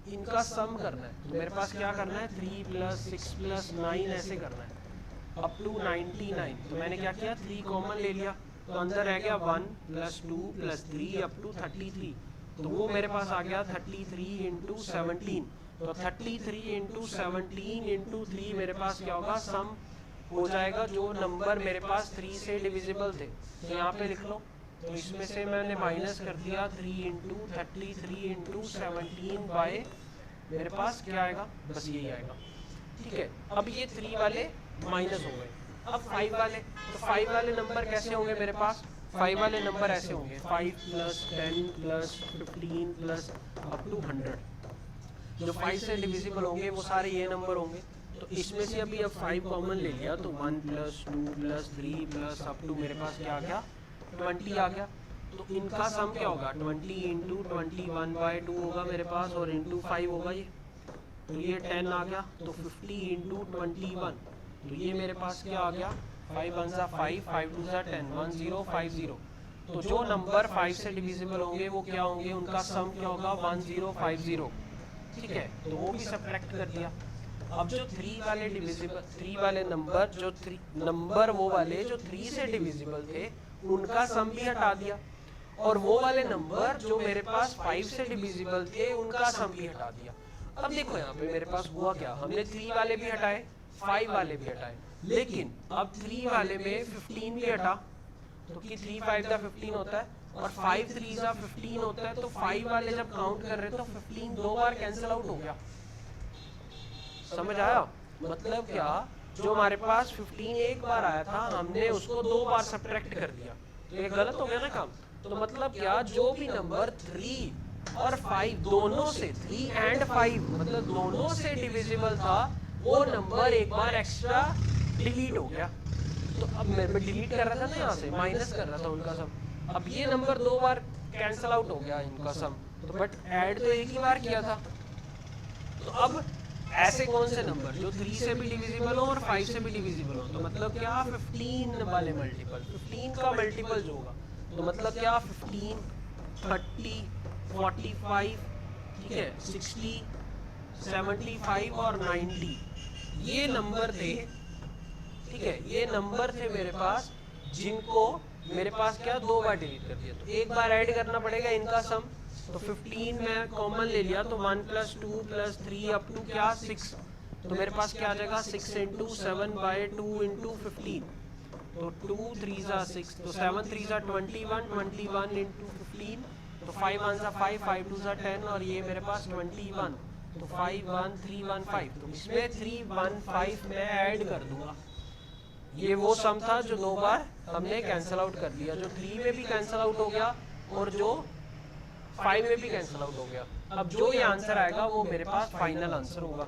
इनका सम करना है। तो मेरे पास क्या करना है, 3 प्लस 6 प्लस 9 ऐसे करना है अप टू 99। तो मैंने क्या किया, 3 कॉमन ले लिया, तो अंदर रह गया 1 प्लस 2 प्लस 3 अप टू 33। तो वो मेरे पास आ गया 33 इंटू 17। तो 33 इंटू 17 इंटू 3 मेरे पास क्या होगा, सम हो जाएगा जो नंबर मेरे पास 3 से डिविजिबल थे। तो यहाँ पे लिख लो, तो इसमें से मैंने माइनस कर दिया 3 इंटू 33 इंटू 17 बाय मेरे पास क्या आएगा, बस यही आएगा, ठीक है। अब ये 3 वाले माइनस हो गए। अब 5 वाले, तो 5 वाले नंबर कैसे होंगे मेरे पास, 5 वाले नंबर ऐसे होंगे 5 + 10 + 15 + अप टू 100। जो 5 से डिविजिबल होंगे वो सारे ये नंबर होंगे। तो इसमें से अभी अब 5 कॉमन ले लिया तो 1 + 2 + 3 + अप टू मेरे पास क्या आ गया 20 आ गया। तो इनका सम क्या होगा 20 × 21/2 होगा मेरे पास और इंटू 5 होगा ये, तो ये 10 आ गया। तो 50 × 21, तो ये मेरे पास क्या आ गया 5 × 1 = 5, 5 × 2 = 10, 1050। तो जो नंबर 5 से डिविजिबल होंगे वो क्या होंगे, उनका सम क्या होगा 1050। ठीक है, तो वो भी सब्ट्रैक्ट कर दिया। अब जो 3 वाले डिविजिबल 3 वाले नंबर जो 3 नंबर वो वाले जो 3 से डिविजिबल थे उनका सम भी हटा दिया, और वो वाले नंबर जो मेरे पास 5 से डिविजिबल थे उनका सम भी हटा दिया। अब देखो यहाँ पे मेरे पास हुआ क्या, हमने 3 वाले भी हटाए 5 वाले भी हटाए, लेकिन अब 3 वाले में 15 भी हटा, तो कि 3 5 = 15 होता है और 5 3 = 15 होता है। तो 5 वाले जब काउंट कर रहे तो 15 दो बार कैंसिल आउट हो गया। समझ आया, मतलब क्या, जो हमारे पास 15 एक बार आया था हमने उसको 2 बार सब्ट्रैक्ट कर दिया, तो ये गलत हो गया ना काम। तो मतलब क्या, जो भी नंबर 3 और 5 दोनों से 3 और 5 मतलब दोनों से डिविजिबल था वो नंबर एक बार एक्स्ट्रा डिलीट हो गया। तो अब मैं डिलीट कर रहा था ना, यहाँ से माइनस कर रहा था उनका सम, अब ये नंबर 2 बार कैंसिल आउट हो गया इनका सम, तो बट ऐड तो एक ही बार किया था। तो अब ऐसे कौन से नंबर जो 3 से भी डिविजिबल हो और 5 से भी डिविजिबल हो, तो मतलब क्या 15 वाले मल्टीपल, 15 का मल्टीपल जो होगा, तो मतलब क्या 15 30 45 ठीक है 60 75 और 90 ये नंबर थे। ठीक है, ये नंबर थे मेरे पास जिनको मेरे पास क्या 2 बार डिलीट कर दिया, तो एक बार ऐड करना पड़ेगा इनका सम। तो 15 में कॉमन ले लिया तो 1 + 2 + 3 अप टू क्या 6, तो मेरे पास क्या आ जाएगा 6 × 7/2 × 15, तो 2 3 = 6, तो 7 3 = 21, 21 × 15, तो 5 1 = 5, 5 2 = 10 और ये मेरे पास 21, तो 5 1 3 1 5, तो इसमें 3 1 5 मैं ऐड कर दूंगा। ये वो सम था जो 2 बार हमने कैंसिल आउट कर दिया, जो 3 में भी कैंसिल आउट हो गया और जो 5 में भी कैंसिल आउट हो गया। अब जो ये आंसर आएगा वो मेरे पास फाइनल आंसर होगा।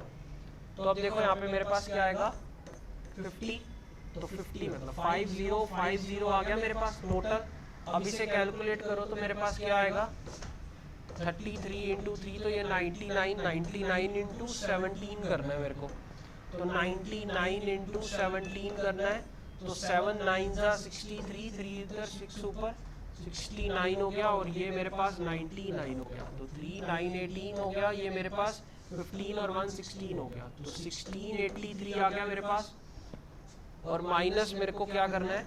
तो अब देखो यहाँ पे मेरे पास क्या आएगा 50, तो 50 मतलब 5050 आ गया मेरे पास टोटल। अब इसे कैलकुलेट करो तो मेरे पास क्या आएगा 33 × 3, तो ये 99 99 × 17 करना है मेरे को, तो 99 × 17 करना है, तो 7 9 = 63, 3 इधर 6 ऊपर 69 हो गया और ये मेरे पास 99 हो गया, तो 3 9 18 हो गया, ये मेरे पास 15 और 1 16 हो गया, तो 1683 आ गया मेरे पास। और माइनस मेरे को क्या करना है,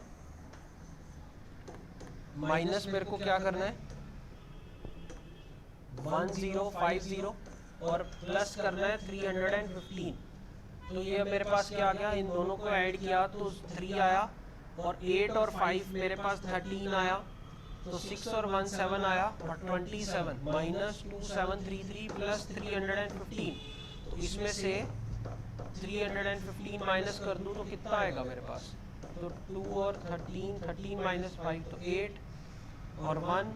माइनस मेरे को क्या करना है 1050 और प्लस करना है 315, तो ये मेरे पास क्या आ गया, इन दोनों को ऐड किया तो 3 आया और 8 और 5 मेरे पास 13 आया, तो 6 और 1 7 आया और 27 -2733 प्लस 315, तो इसमें से 315 माइनस कर दूं तो कितना आएगा मेरे पास, तो 2 और 13 -5 तो 8 और 1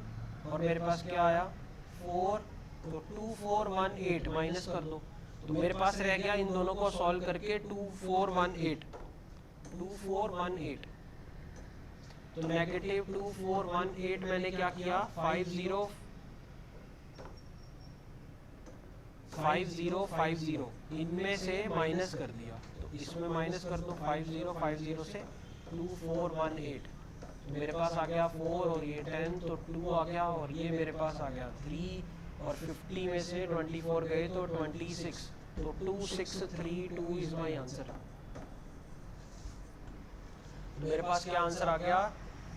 और मेरे पास क्या आया 4, तो 2418 माइनस कर दो, तो मेरे पास रह गया इन दोनों को सॉल्व करके 2418, तो -2418 मैंने क्या किया 5050 इनमें से माइनस कर दिया, तो इसमें माइनस कर दो 5050 से 2418, तो मेरे पास आ गया 4 और ये 10, तो 2 आ गया और ये मेरे पास आ गया 3 और 50 में से 24 गए तो 26, तो 2632 इज माय आंसर। मेरे पास क्या आंसर आ गया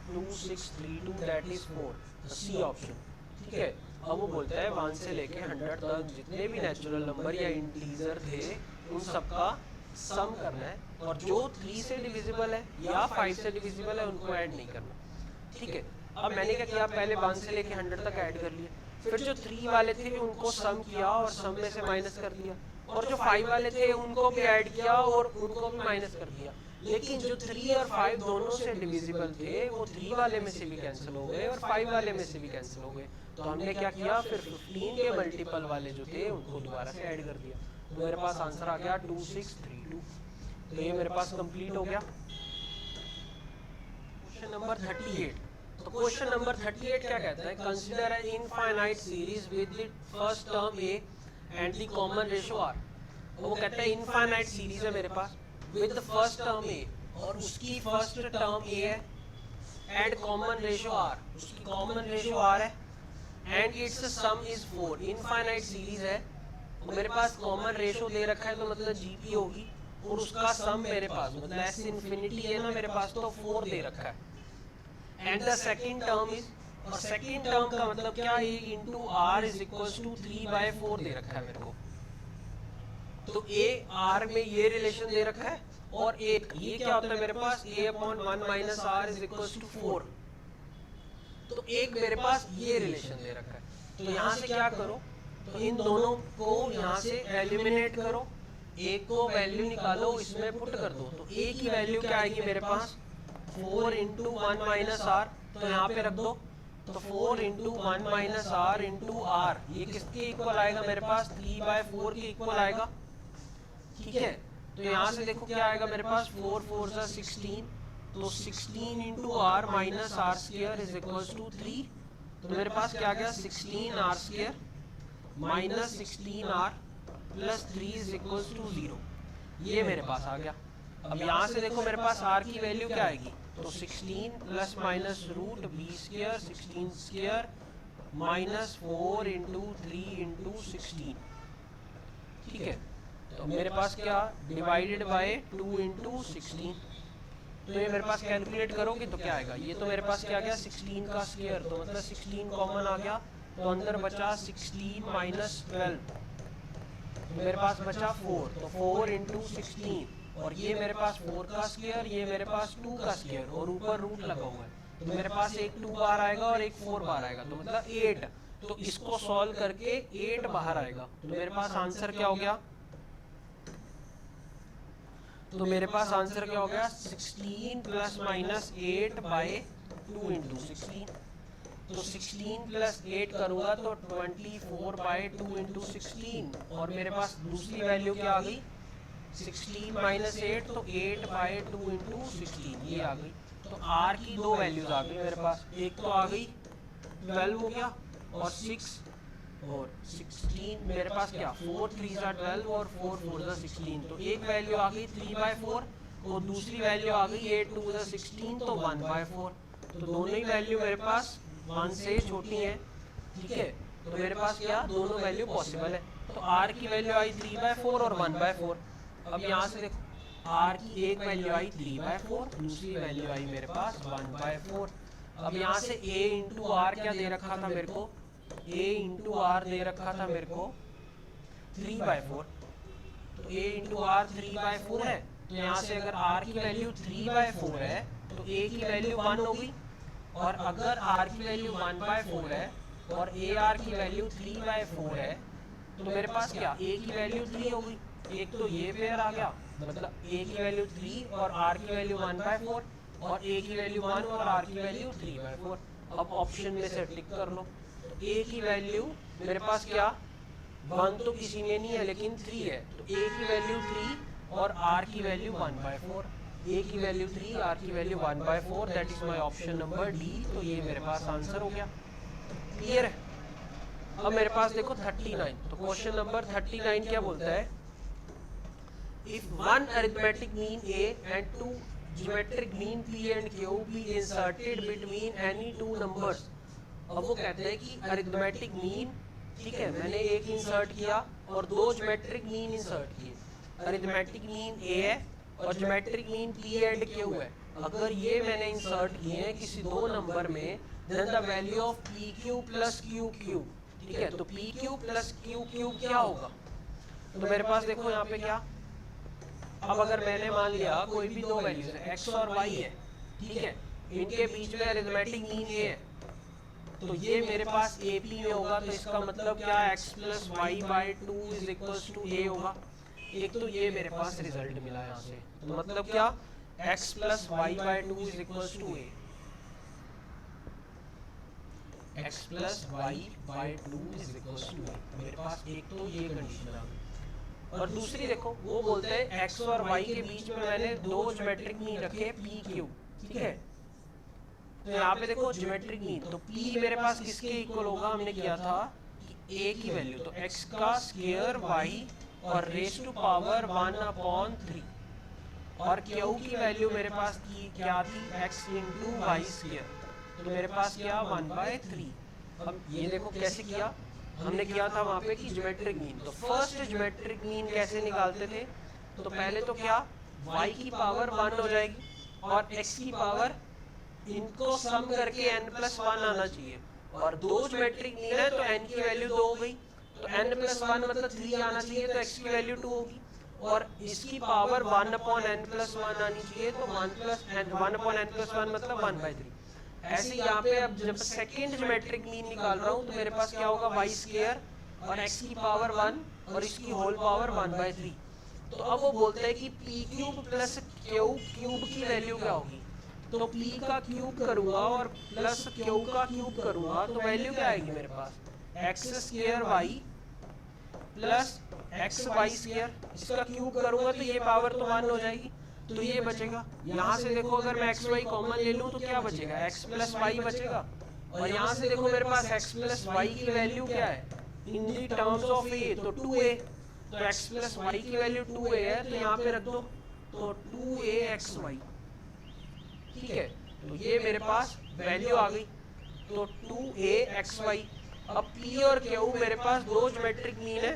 2632, दैट इज 4, सी ऑप्शन। ठीक है, अब वो बोलता है 1 से लेके 100 तक जितने भी नेचुरल नंबर या इंटीजर थे उन सबका सम करना है, और जो 3 से डिविजिबल है या 5 से डिविजिबल है उनको ऐड नहीं करना। ठीक है, अब मैंने क्या किया, पहले 1 से लेके 100 तक ऐड कर लिया, फिर जो 3 वाले थे उनको सम किया और सम में से माइनस कर दिया, और जो 5 वाले थे उनको भी ऐड किया और उनको भी माइनस कर दिया। लेकिन जो 3 और 5 दोनों से डिविजिबल थे वो 3 वाले में से भी कैंसिल हो गए और 5 वाले में से भी कैंसिल हो गए। तो हमने क्या किया, फिर 15 के मल्टीपल वाले जो थे उनको दोबारा से ऐड कर दिया। तो मेरे पास आंसर आ गया 2632। तो ये मेरे पास कंप्लीट हो गया। Question number 38। तो क्वेश्चन नंबर 38 क्या कहता है, consider an infinite series with the first term a and the common ratio r. वो कहता है इनफाइनाइट सीरीज है मेरे पास with the first term a, और उसकी फर्स्ट टर्म ए है, एंड कॉमन रेशियो आर, उसकी कॉमन रेशियो आर है, and its sum is 4। Infinite series है, मेरे पास कॉमन रेशियो दे रखा है तो मतलब जीपी होगी, और उसका सम मेरे पास मतलब एस इन्फिनिटी है ना मेरे पास, तो 4 दे रखा है। And the second term is, और सेकंड टर्म का मतलब क्या है, into r is equals to 3/4 दे रखा है मेरे को। तो ए आर में ये रिलेशन दे रखा है, और एक ये क्या होता है मेरे पास, a/1 minus r is equals to 4। तो एक मेरे पास ये रिलेशन दे रखा है। तो यहाँ से क्या करो, तो इन दोनों को यहाँ से एलिमिनेट करो, एक को वैल्यू निकालो, इसमें पुट कर दो। तो ए की वैल्यू क्या आएगी मेरे पास, 4 × 1 माइनस आर, तो यहाँ पे रख दो। तो 4 × 1 माइनस आर × आर, ये किसके इक्वल आएगा मेरे पास, 3/4 के इक्वल आएगा। ठीक है, तो यहाँ से देखो क्या आएगा मेरे पास, 4 4 = 16, तो 16 × r minus r square is equals to 3। तो मेरे पास क्या गया, 16r square minus 16r plus 3 is equals to 0। ये मेरे पास आ गया। अब यहाँ से देखो मेरे पास r की वैल्यू क्या आएगी, तो 16 plus minus root b square 16 square minus 4 × 3 × 16। ठीक है, तो मेरे पास क्या, डिवाइडेड बाय 2 × 16। तो ये मेरे पास कैलकुलेट करोगे तो क्या आएगा, ये तो मेरे पास क्या गया, 16 का स्क्वायर, तो मतलब 16 कॉमन आ गया, तो अंदर बचा 16 माइनस 12, तो मेरे पास बचा 4, तो 4 × 16, और ये मेरे पास 4 का स्क्वायर, ये मेरे पास 2 का स्क्वायर, और ऊपर रूट लगा हुआ है, तो मेरे पास एक 2 बार आएगा और एक 4 बार आएगा, तो मतलब 8। तो इसको सॉल्व करके 8 बाहर आएगा, तो मेरे पास आंसर क्या हो गया, तो मेरे पास आंसर क्या हो गया, 16 प्लस माइनस 8/2 × 16। तो 16 प्लस 8 करूंगा तो 24/2 × 16, और मेरे पास दूसरी वैल्यू क्या आ गई, 16 माइनस 8, तो 8/2 × 16 ये आ गई। तो r की दो वैल्यूज आ गई मेरे पास, एक तो आ गई 12 हो गया, और 6 और 16 मेरे पास क्या, 4 3 = 12 और 4 4 = 16। तो एक वैल्यू आ गई 3/4, और दूसरी वैल्यू आ गई 8 2 = 16, तो 1/4। तो दोनों ही वैल्यू मेरे पास 1 से छोटी है। ठीक है, तो मेरे पास क्या, दोनों वैल्यू पॉसिबल है। तो r की वैल्यू आई 3/4 और 1/4। अब यहाँ से देखो, r की एक वैल्यू आई 3/4, दूसरी वैल्यू आई मेरे पास 1/4। अब यहाँ से a × r क्या दे रखा था मेरे को, a × r दे रखा था मेरे को 3/4। तो a × r 3/4 है, तो यहाँ से अगर r की वैल्यू 3/4 है तो a की वैल्यू 1 होगी, और अगर r की वैल्यू 1/4 है और ar की वैल्यू 3/4 है, तो मेरे पास क्या, a की वैल्यू 3 होगी। एक तो ये पेयर आ गया, मतलब a की वैल्यू 3 और r की वैल्यू 1/4, और a की वैल्यू 1 और r की वैल्यू 3/4। अब ऑप्शन में से टिक कर लो। a की वैल्यू मेरे पास क्या, 1 तो किसी में नहीं है लेकिन 3 है, तो a की वैल्यू 3 और r की वैल्यू 1/4। a की वैल्यू 3, r की value 1/4, that is my option number D. तो ये मेरे पास आंसर हो गया। क्लियर है। अब मेरे पास देखो 39। तो क्वेश्चन नंबर 39 क्या बोलता है, if one arithmetic mean a and 2 geometric mean p and q be inserted between any two numbers। अब वो कहते हैं कि अरिथमेटिक मीन, ठीक है, मैंने एक इंसर्ट किया और 2 ज्योमेट्रिक मीन इंसर्ट किए। अरिथमेटिक मीन a है और geometric mean p and q है। अगर ये मैंने इंसर्ट किए हैं किसी 2 नंबर में, then the value of pq plus qq, ठीक है, तो pq प्लस qq क्या होगा। तो मेरे पास देखो यहाँ पे क्या, अब अगर मैंने मान लिया कोई भी 2 वैल्यूज है x और y है, ठीक है, इनके बीच में अरिथमेटिक मीन a है, तो ये मेरे पास AP में होगा, तो इसका मतलब क्या, x plus y/2 is equals to a होगा। एक तो ये मेरे पास रिजल्ट मिला यहाँ से, तो मतलब क्या, x plus Y by two is equal to A, x plus Y by two is equal to A. मेरे पास एक तो ये कंडीशन आ गई, और दूसरी देखो वो बोलते हैं x और y के बीच में मैंने दो ज्योमेट्रिक मीन रखे p q, ठीक है। तो यहाँ पे देखो ज्योमेट्रिक मीन, तो p मेरे पास किसके इक्वल होगा, हमने किया था कि a की वैल्यू, तो x का स्क्वायर y और रेज टू पावर 1/3, और q की वैल्यू मेरे पास की क्या थी, x इंटू वाई स्क्वायर, तो मेरे पास क्या 1/3। अब ये देखो कैसे किया, हमने किया था वहाँ पे कि ज्योमेट्रिक मीन, तो फर्स्ट ज्योमेट्रिक मीन कैसे निकालते थे, तो पहले तो क्या y की पावर 1 हो जाएगी और x की पावर, इनको सम करके n+1 आना चाहिए, और दो ज्योमेट्रिक मीन है तो n की वैल्यू 2 हो गई, तो n+1 मतलब 3 आना चाहिए, तो x की वैल्यू 2 होगी, और इसकी पावर 1/n+1 आनी चाहिए, तो 1/n+1 मतलब 1/3। ऐसे यहाँ पे अब जब सेकंड ज्योमेट्रिक मीन निकाल रहा हूँ तो मेरे पास क्या होगा, वाई स्क्वायर और x की पावर 1 और इसकी होल पावर 1/3। तो अब वो बोलते हैं कि p cube plus q cube की वैल्यू क्या होगी, तो p का क्यूब करूंगा और प्लस q का क्यूब करूंगा, तो वैल्यू क्या आएगी मेरे पास, x square y plus x y square, इसका क्यूब करूंगा तो ये पावर तो 1 हो जाएगी, तो ये बचेगा। यहाँ से देखो अगर मैं एक्स वाई कॉमन ले लूँ तो क्या बचेगा, एक्स प्लस वाई बचेगा, और यहाँ से देखो मेरे पास एक्स प्लस वाई की वैल्यू क्या है इन दी टर्म्स ऑफ ए, तो 2a, तो एक्स प्लस वाई की वैल्यू 2a है, तो यहाँ पे रख दो, तो 2a एक्स वाई, ठीक है। तो ये मेरे पास वैल्यू आ गई, तो 2a एक्स वाई। अब p और q मेरे पास दो ज्योमेट्रिक मीन है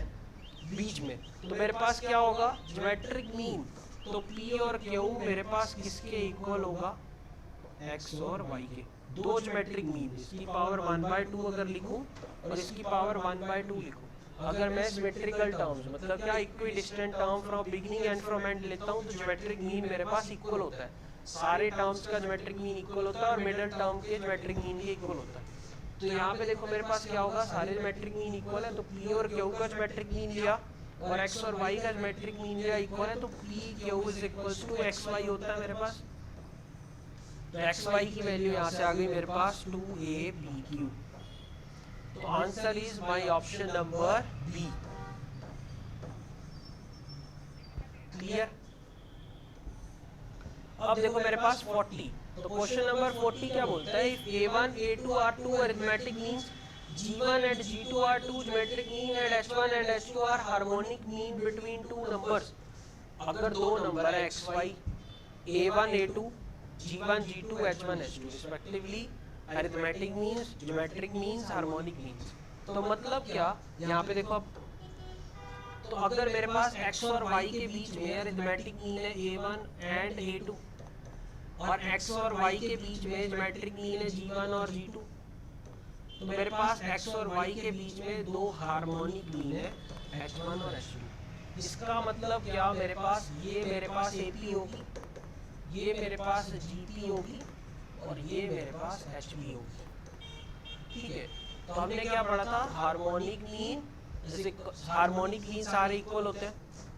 बीच में, तो मेरे पास क्या होगा, ज्योमेट्रिक मीन, तो p और q मेरे पास किसके इक्वल होगा, x और y के, दो ज्योमेट्रिक मीन, इसकी पावर 1/2 अगर लिखूं और इसकी पावर 1/2 लिखूं, अगर मैं सिमेट्रिकल टर्म्स मतलब क्या equidistant term from beginning and from and लेता हूं, तो ज्योमेट्रिक मीन मेरे पास इक्वल होता है, सारे टर्म्स का ज्योमेट्रिक मीन इक्वल होता है और मिडिल टर्म के ज्योमेट्रिक मीन भी इक्वल होता है। तो यहाँ पे देखो मेरे पास क्या होगा, सारे ज्योमेट्रिक मीन इक्वल है, तो p और q का ज्योमेट्रिक मीन लिया और x और y का ज्योमेट्रिक मीन लिया इक्वल है, तो p q is equal to x y होता है मेरे पास। तो एक्स वाई की वैल्यू यहाँ से आ गई मेरे पास 2a p q। तो answer is my option number B. Clear. अब देखो मेरे पास 40, तो क्वेश्चन नंबर 40 क्या बोलता है, if a1 a2 are two arithmetic means g1 and g2 are two geometric mean and h1 and h2 are harmonic mean between two numbers। अगर दो नंबर है xy a1 a2 g1 g2 h1 h2 respectively arithmetic means geometric means harmonic means। तो मतलब क्या, यहाँ पे देखो अब, तो अगर मेरे पास x और y के बीच में arithmetic mean है a1 and a2 और x और y के बीच में ज्योमेट्रिक मीन है g1 और g2, तो मेरे पास x और y के बीच में दो हार्मोनिक मीन है h1 और h2। इसका मतलब क्या, मेरे पास ये मेरे पास AP होगी, ये मेरे पास GP होगी और ये मेरे पास HB होगी, ठीक है। तो हमने क्या पढ़ा था, हार्मोनिक मीन सारे इक्वल होते हैं,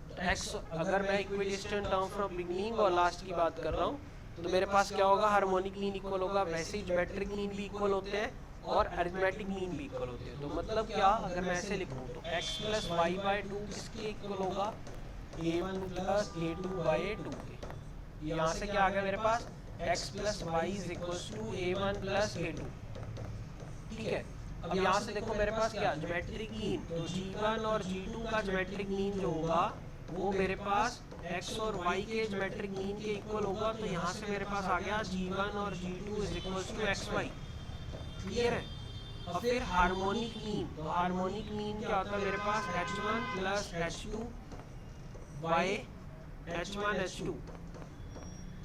तो x अगर मैं इक्विडिस्टेंट टर्म फ्रॉम बिगिनिंग और लास्ट की बात कर रहा हूँ तो मेरे पास क्या होगा, हार्मोनिक मीन इक्वल होगा, वैसे ही ज्योमेट्रिक मीन भी इक्वल होते हैं और अरिथमेटिक मीन भी इक्वल होते हैं। तो मतलब क्या, अगर मैं ऐसे लिखूं तो x प्लस वाई बाय 2 किसके इक्वल होगा, a1 प्लस a2 बाय 2 के। यहाँ से क्या आ गया मेरे पास, x plus y is equal to a1 plus a2, ठीक है। अब यहाँ से देखो मेरे पास क्या, ज्योमेट्रिक मीन, तो g1 और g2 का ज्योमेट्रिक मीन जो होगा वो मेरे पास x और y के ज्योमेट्रिक मीन के इक्वल होगा, तो यहाँ से मेरे पास आ गया g1 और g2 is equal to xy। Clear है। और फिर हार्मोनिक मीन, तो हार्मोनिक मीन क्या होता है मेरे पास, h1 plus h2 bye h1 h2,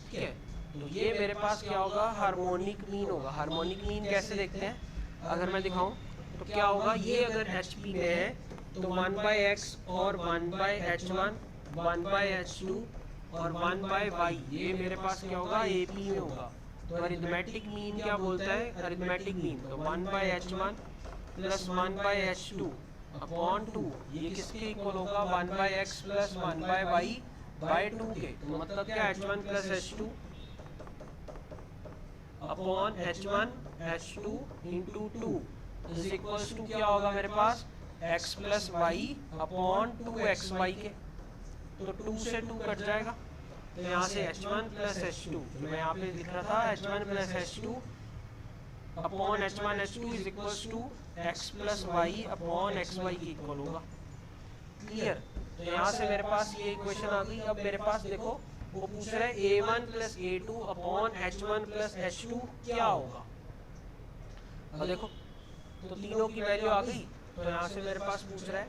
ठीक है। तो ये मेरे पास क्या होगा, हार्मोनिक मीन होगा। हार्मोनिक मीन कैसे देखते हैं, अगर मैं दिखाऊं तो क्या होगा, ये अगर HP में है तो 1/x और 1/h1 1/h2 और 1/y, ये मेरे पास क्या होगा, AP में होगा। तो अरिथमेटिक मीन क्या बोलता है, अरिथमेटिक मीन तो 1/h1 प्लस 1/h2 अपॉन 2, ये किसके इक्वल होगा, 1/x प्लस 1/y बाय 2 के, तो मतलब क्या h1 plus h2 upon h1 h2 into 2 is equals to क्या होगा मेरे पास x plus y upon 2xy के, तो 2 से 2 कट जाएगा, तो यहाँ से h1 प्लस h2, मैं यहाँ पे लिख रहा था h1 plus h2 upon h1 h2 is equals to x plus y upon xy के इक्वल होगा। क्लियर? तो यहाँ से मेरे पास ये इक्वेशन आ गई। अब मेरे पास देखो वो पूछ रहा है a1 plus a2 upon h1 plus h2 क्या होगा। अब देखो तो तीनों की वैल्यू आ गई, तो यहाँ से मेरे पास पूछ रहा है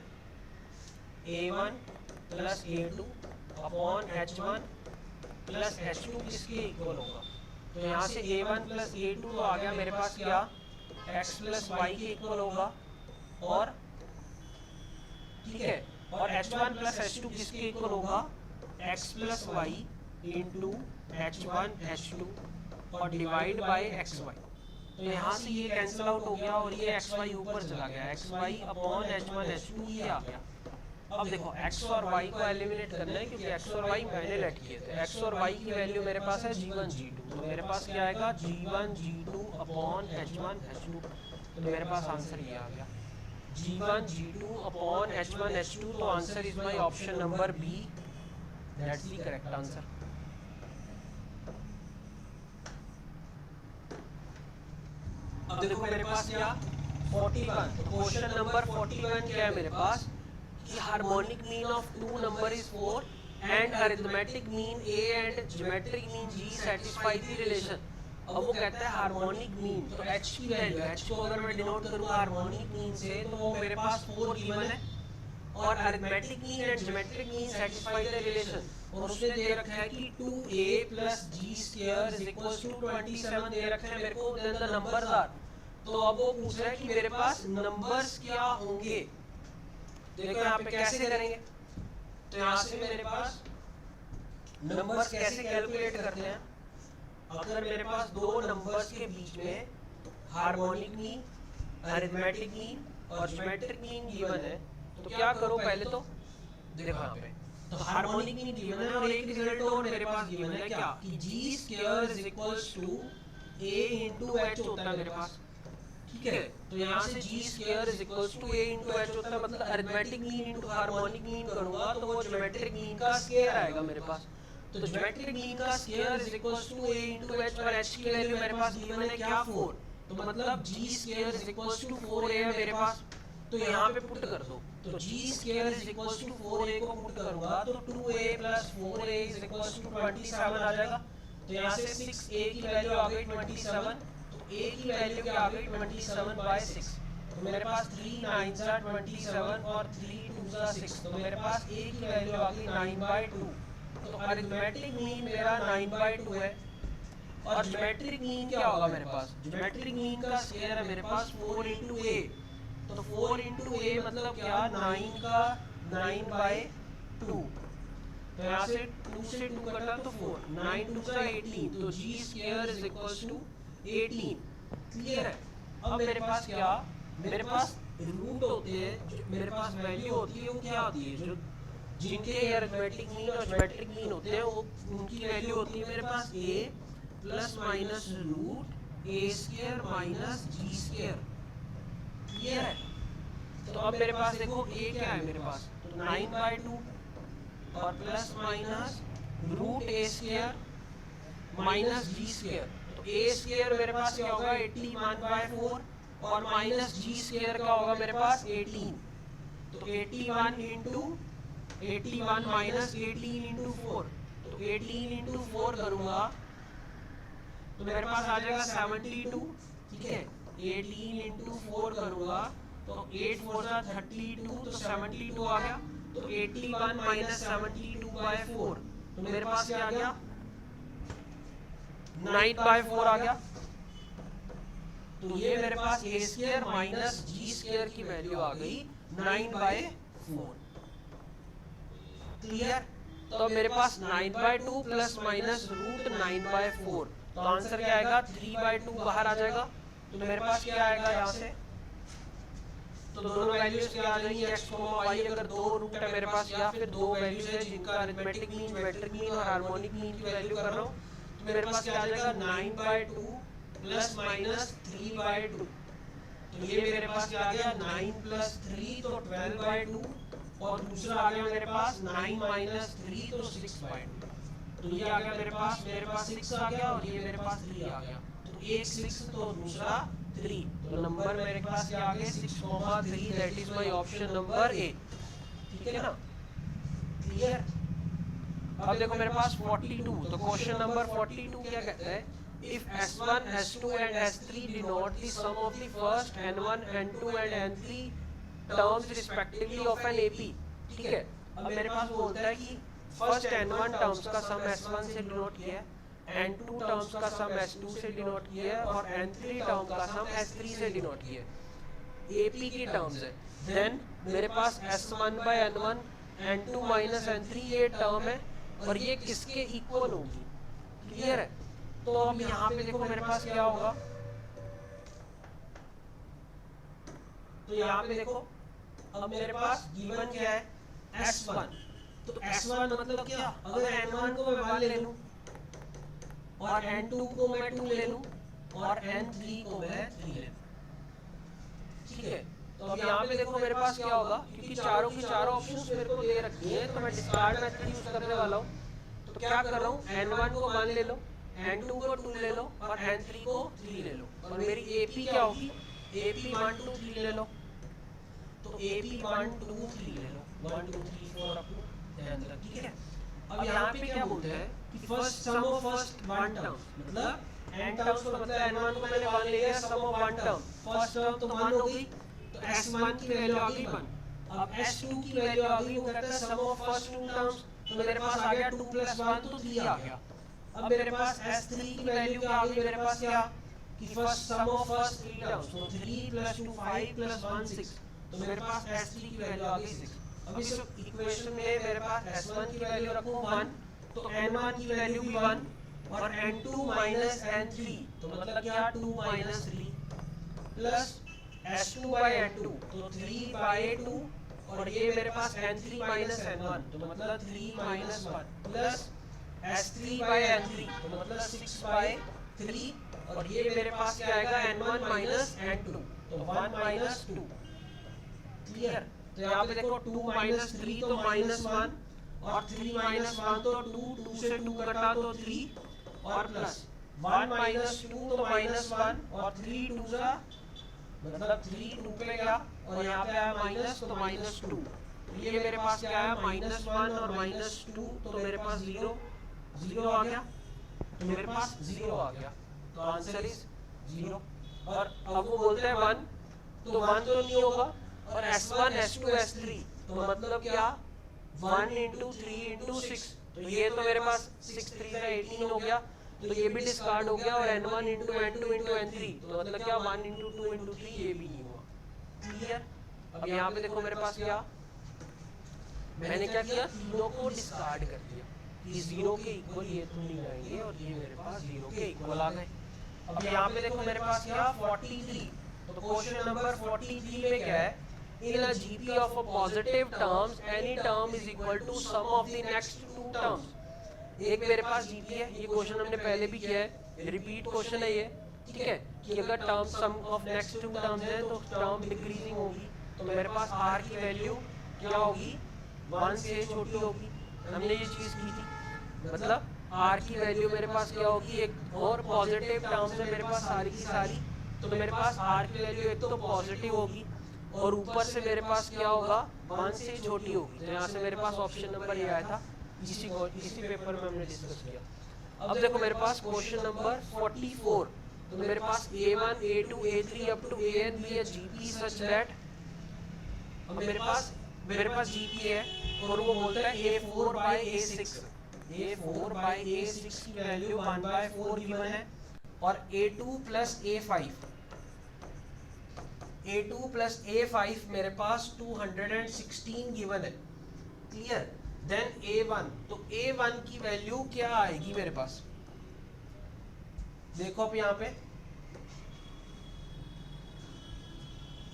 a1 plus a2 upon h1 plus h2 किसके इक्वल होगा। तो यहाँ से a1 प्लस a2 तो आ गया मेरे पास क्या x प्लस वाई के इक्वल होगा, और ठीक है, और h1 प्लस h2 किसके इक्वल होगा x plus Y into h1 h2 और डिवाइड बाय xy। तो यहाँ से ये कैंसिल आउट हो गया और ये xy ऊपर चला गया, xy अपॉन h1 h2 ये आ गया। अब देखो x और y को एलिमिनेट करना है क्योंकि x और y मैंने लेट किए थे। x और y की वैल्यू मेरे पास है g1 g2, तो मेरे पास क्या आएगा g1 g2 upon h1 h2, तो मेरे पास आंसर ये आ गया g1 g2 upon h1 h2। तो answer is my option number B, that's the correct answer. अब देखो मेरे पास क्या 41, तो क्वेश्चन नंबर 41 क्या है मेरे पास कि harmonic mean of two number is 4 and arithmetic mean a and geometric mean g satisfy the relation. अब वो कहता है हार्मोनिक मीन, तो h की वैल्यू, h को अगर मैं डिनोट करूंगा हार्मोनिक मीन से तो वो मेरे पास 4 गिवन है, और arithmetic mean and geometric mean satisfy the relation, और उसने दे रखा है कि 2a plus g square is equals to 27 दे रखा है मेरे को, देन द नंबर्स आर। तो अब वो पूछ रहा है कि मेरे पास नंबर्स क्या होंगे। देखो यहाँ पे कैसे करेंगे, तो यहाँ से मेरे पास नंबर्स कैसे कैलकुलेट करते हैं। अगर मेरे पास दो नंबर्स के बीच में हार्मोनिक मीन, अरिथमेटिक मीन और ज्योमेट्रिक मीन गिवन है, तो क्या करो पहले तो देखो यहाँ पे तो हार्मोनिक मीन गिवन है और एक रिजल्ट और मेरे पास गिवन है क्या कि g square is equals to a into h होता है मेरे पास, ठीक है। तो यहाँ से g square is equals to a into h होता है, मतलब arithmetic mean into harmonic mean करूंगा तो वो ज्योमेट्रिक मीन का स्क्वायर आएगा मेरे पास। तो ज्योमेट्रिक मीन का square is equals to a into h, और h की वैल्यू मेरे पास गिवन है क्या 4, तो मतलब g square is equals to 4a है मेरे पास। तो यहाँ पे पुट कर दो, तो g square is equals to 4a को पुट करूंगा तो 2a plus 4a is equals to 27 आ जाएगा। तो यहाँ से 6a की वैल्यू आ गई 27, तो a की वैल्यू क्या आ गई 27/6, तो मेरे पास 3 9s are 27 और 3 2s are 6, तो मेरे पास a की वैल्यू आ गई 9/2। तो अरिथमेटिक मीन मेरा 9/2 है, और ज्योमेट्रिक मीन क्या होगा मेरे पास, ज्योमेट्रिक मीन का स्क्वायर है मेरे पास 4 इंटू a, तो 4 इंटू a मतलब क्या 9 का 9/2, तो यहाँ से 2 से 2 कटा तो 4, 9 2 का 18, तो g square is equals to 18। Clear है? अब मेरे पास क्या, मेरे पास रूट होते हैं, मेरे पास वैल्यू होती है, वो क्या होती है जो जिनके अरिथमेटिक मीन और ज्योमेट्रिक मीन होते हैं वो उनकी वैल्यू होती है मेरे पास a plus minus root a square minus g square. Clear है? तो अब मेरे पास देखो a क्या है मेरे पास, तो 9/2 और plus minus root a square minus g square, तो a स्क्वायर मेरे पास क्या होगा 81/4 और माइनस g स्क्वायर का होगा मेरे पास 18, तो 81 इंटू 81 माइनस 18 इंटू 4, तो 18 इंटू 4 करूंगा तो मेरे पास आ जाएगा 72, ठीक है। 18 इंटू 4 करूंगा तो 8 4 32, तो 72 आ गया, तो 81 माइनस 72/4, तो मेरे पास क्या आ गया 9/4 आ गया। तो ये मेरे पास a square minus g square की वैल्यू आ गई 9/4। क्लियर? तो मेरे पास 9/2 प्लस माइनस रूट 9/4, तो आंसर क्या आएगा 3/2 बाहर आ जाएगा। तो मेरे पास क्या आएगा यहाँ से तो दोनों वैल्यूज क्या आ जाएंगी x, y। अगर दो रूट है मेरे पास या फिर दो वैल्यूज है जिनका अरिथमेटिक मीन, ज्योमेट्रिक मीन और हार्मोनिक मीन की वैल्यू कर रहा हूँ, तो मेरे पास क्या आ जाएगा 9/2 प्लस माइनस 3/2। तो ये मेरे पास क्या आ गया 9 प्लस 3 तो 12/2 और दूसरा आ गया मेरे पास 9 माइनस 3 तो 6/2। तो ये आ गया मेरे पास 6 आ गया और ये मेरे पास 3 आ गया। तो एक 6 तो दूसरा 3, तो नंबर मेरे पास क्या आ गए 6,3। That is my option number A. ठीक है ना, क्लियर। अब देखो मेरे पास 42, तो क्वेश्चन नंबर 42 क्या कहता है, if S1, S2 and S3 denote the sum of the first N1, N2 and N3 terms respectively of an AP। ठीक है, अब मेरे पास बोलता है कि फर्स्ट N1 टर्म्स का सम S1 से डिनोट किया है, N2 टर्म्स का सम S2 से डिनोट किया है और N3 टर्म का सम S3 से डिनोट किया है। AP की टर्म्स है। देन मेरे पास S1/N1 N2 माइनस N3 ये टर्म है और ये किसके इक्वल होगी, क्लियर है। तो अब यहाँ पे देखो मेरे पास क्या होगा, तो यहाँ पे देखो अब मेरे पास गिवन क्या है S1। तो S1 मतलब क्या, अगर N1 को मैं 1 ले लूं और N2 को मैं 2 ले लूं और N3 को मैं 3 ले लूं, ठीक है। तो अब यहाँ पे देखो मेरे पास क्या होगा, क्योंकि चारों की चारों ऑप्शंस मेरे को दे रखी है तो मैं डिस्कार्ड मेथड यूज करने वाला हूँ। तो क्या कर रहा हूँ, N1 को 1 ले लो, N2 को 2 ले लो और N3 को 3 ले लो और मेरी AP क्या होगी, AP 1 2 3 ले लो। तो AP 1 2 3 ले लो, 1 2 3 4 अप टू 10 तक, ठीक है। अब यहाँ पे क्या बोलते हैं कि first sum of first 1 term, मतलब n टर्म्स को मतलब N1 को मैंने 1 ले लिया, sum of 1 term, first term तो 1 हो गई, तो S1 की वैल्यू आ गई 1। अब S2 की वैल्यू आ गई, वो कहता है सम ऑफ फर्स्ट 2 टर्म्स, तो मेरे पास आ गया 2 + 1 तो 3 आ गया। अब मेरे पास S3 की वैल्यू क्या आ गई, मेरे पास क्या कि first sum of first 3 terms, तो 3 + 2 5 + 1 6, तो मेरे पास S3 की वैल्यू आ गई 6। अब इस इक्वेशन में मेरे पास S1 की वैल्यू रखूं 1, तो N1 की वैल्यू भी 1 और N2 माइनस N3, तो मतलब क्या 2 माइनस 3 प्लस S2/N2, तो 3/2 और ये मेरे पास N3 माइनस N1, तो मतलब 3 माइनस 1 प्लस S3/N3, तो मतलब 6/3 और ये मेरे पास क्या आएगा N1 माइनस N2, तो 1 माइनस 2, क्लियर। तो यहाँ पे देखो 2 माइनस 3 तो -1 और 3 माइनस 1 तो 2, 2 से 2 कटा तो 3 और प्लस 1 माइनस 2 तो -1 और 3 2 सा मतलब 3 2 पे गया और यहाँ पे आया माइनस, तो -2। ये मेरे पास क्या आया -1 और -2, तो मेरे पास 0 0 आ गया, तो मेरे पास 0 आ गया, तो आंसर इज 0। और अब वो बोलते हैं 1, तो 1 तो नहीं होगा और S1 S2 S3, तो मतलब क्या 1 × 3 × 6, तो ये तो मेरे पास 6 3 से 18 हो गया, तो ये भी डिस्कार्ड हो गया और N1 × N2 × N3, तो मतलब क्या 1 × 2 × 3, ये भी नहीं हुआ, क्लियर। अब यहाँ पे देखो मेरे पास क्या, मैंने क्या किया, तीनों को डिस्कार्ड कर दिया, ये 0 के इक्वल ये तो नहीं आएंगे और ये मेरे पास 0 के इक्वल आ गए। अब यहाँ पे देखो मेरे पास क्या 43, तो क्वेश्चन नंबर 43 में क्या है, in a GP of a positive terms any term is equal to sum of the next two terms। एक मेरे पास GP है, ये क्वेश्चन हमने पहले भी किया है, रिपीट क्वेश्चन है ये, ठीक है, कि अगर term sum of next two terms है तो टर्म डिक्रीजिंग होगी, तो मेरे पास R की वैल्यू क्या होगी 1 से छोटी होगी, हमने ये चीज़ की थी, मतलब R की वैल्यू मेरे पास क्या होगी, एक और पॉजिटिव टर्म्स है मेरे पास सारी की सारी, तो मेरे पास R की वैल्यू एक तो पॉजिटिव होगी और ऊपर से मेरे पास क्या होगा 1 से छोटी होगी, तो यहाँ से मेरे पास ऑप्शन नंबर ये आया था, इसी पेपर में हमने डिस्कस किया। अब देखो मेरे पास क्वेश्चन नंबर 44, तो मेरे पास A1 A2 A3 up to AN भी है GP सच दैट, अब मेरे पास GP है और वो बोलता है A4/A6, A4/A6 की वैल्यू 1/4 गिवन है और A2 + A5, A2 + A5 मेरे पास 216 गिवन है, क्लियर। देन A1, तो A1 की वैल्यू क्या आएगी मेरे पास, देखो अब यहाँ पे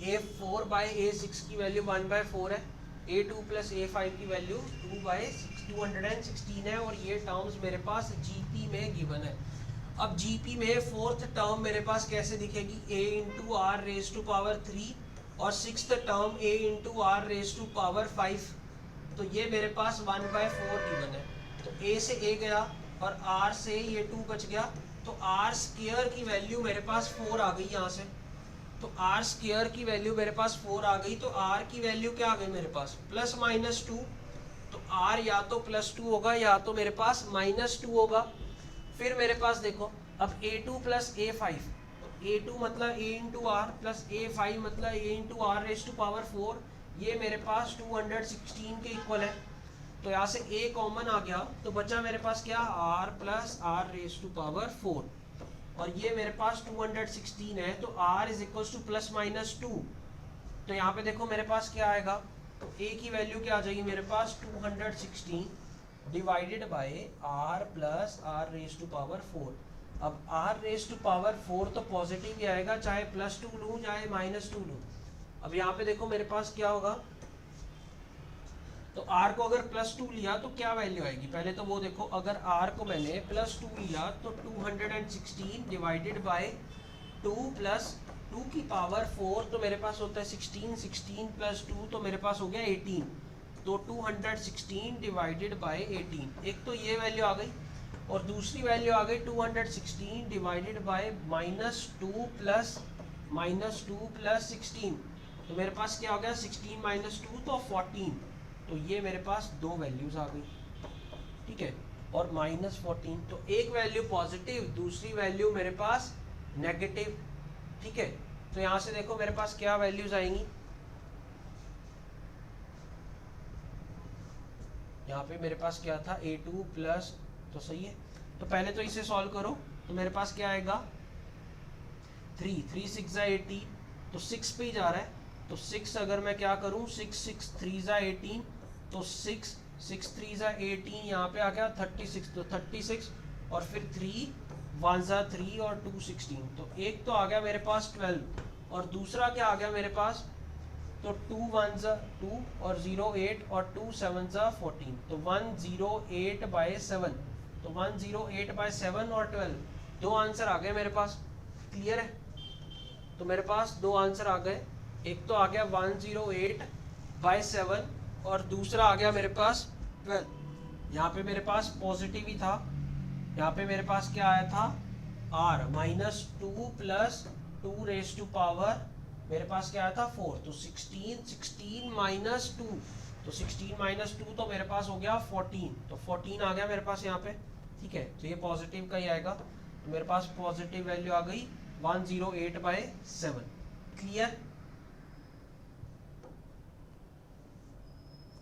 A4/A6 की वैल्यू 1/4 है, A2 प्लस A5 की वैल्यू 2/216 है, और ये टर्म्स मेरे पास GP में गिवन है। अब GP में फोर्थ टर्म मेरे पास कैसे दिखेगी, A into r raise to power 3 और sixth term A into r raise to power 5। तो ये मेरे पास 1/4 गिवन है। तो A से A गया और R से ये 2 बच गया, तो R स्क्वायर की वैल्यू मेरे पास 4 आ गई यहाँ से। तो R स्क्वायर की वैल्यू मेरे पास 4 आ गई, तो R की वैल्यू क्या आ गई मेरे पास, प्लस माइनस 2। तो R या तो +2 होगा या तो मेरे पास -2 होगा। फिर मेरे पास देखो, अब A2 प्लस A5, तो A2 मतलब A into are plus A5 मतलब A into r raise to power 4, ये मेरे पास 216 के इक्वल है। तो यहाँ से A कॉमन आ गया, तो बचा मेरे पास क्या, R plus r raise to power 4, और ये मेरे पास 216 है, तो R is equal to plus minus 2। तो यहाँ पे देखो मेरे पास क्या आएगा, तो A की वैल्यू क्या आ जाएगी मेरे पास 216 divided by R plus r raise to power 4। अब R रेज टू पावर 4 तो पॉजिटिव ही आएगा, चाहे +2 लूँ चाहे -2 लूँ। अब यहाँ पे देखो मेरे पास क्या होगा, तो R को अगर +2 लिया तो क्या वैल्यू आएगी, पहले तो वो देखो, अगर R को मैंने +2 लिया तो 216 डिवाइडेड बाय 2 प्लस 2 की पावर 4, तो मेरे पास होता है 16, 16 प्लस 2 तो मेरे पास हो गया 18। तो 216 डिवाइडेड बाय 18, एक तो ये वैल्यू आ गई, और दूसरी वैल्यू आ गई 216 डिवाइडेड बाय -2 प्लस -2 + 16, तो मेरे पास क्या हो गया 16 - 2 तो 14। तो ये मेरे पास दो वैल्यूज आ गई, ठीक है, और -14। तो एक वैल्यू पॉजिटिव, दूसरी वैल्यू मेरे पास नेगेटिव, ठीक है। तो यहाँ से देखो मेरे पास क्या वैल्यूज आएंगी, यहाँ पे मेरे पास क्या था A2 प्लस, तो सही है। तो पहले तो इसे सॉल्व करो, तो मेरे पास क्या आएगा 3, 3 6 18, तो 6 पे ही जा रहा है, तो 6 अगर मैं क्या करूँ 6 6 3 18, तो 6 6 3 18, यहाँ पे आ गया 36, तो 36 और फिर 3 1 3 और 2 16, तो एक तो आ गया मेरे पास 12, और दूसरा क्या आ गया मेरे पास, तो 2 1 2 और 0 8 और 2 7 14, तो 108/7, तो 108/7 और 12, दो आंसर आ गए मेरे पास। क्लियर है, तो मेरे पास दो आंसर आ गए, एक तो आ गया 108/7 और दूसरा आ गया मेरे पास 12। यहाँ पे मेरे पास पॉजिटिव ही था, यहाँ पे मेरे पास क्या आया था R -2 plus 2 raise to power मेरे पास क्या आया था 4, तो 16 16 - 2, तो 16 - 2 तो मेरे पास हो गया 14, तो 14 आ गया मेरे पास यहाँ पे, ठीक है। तो ये पॉजिटिव का ही आएगा, तो मेरे पास पॉजिटिव वैल्यू आ गई 108/7। क्लियर,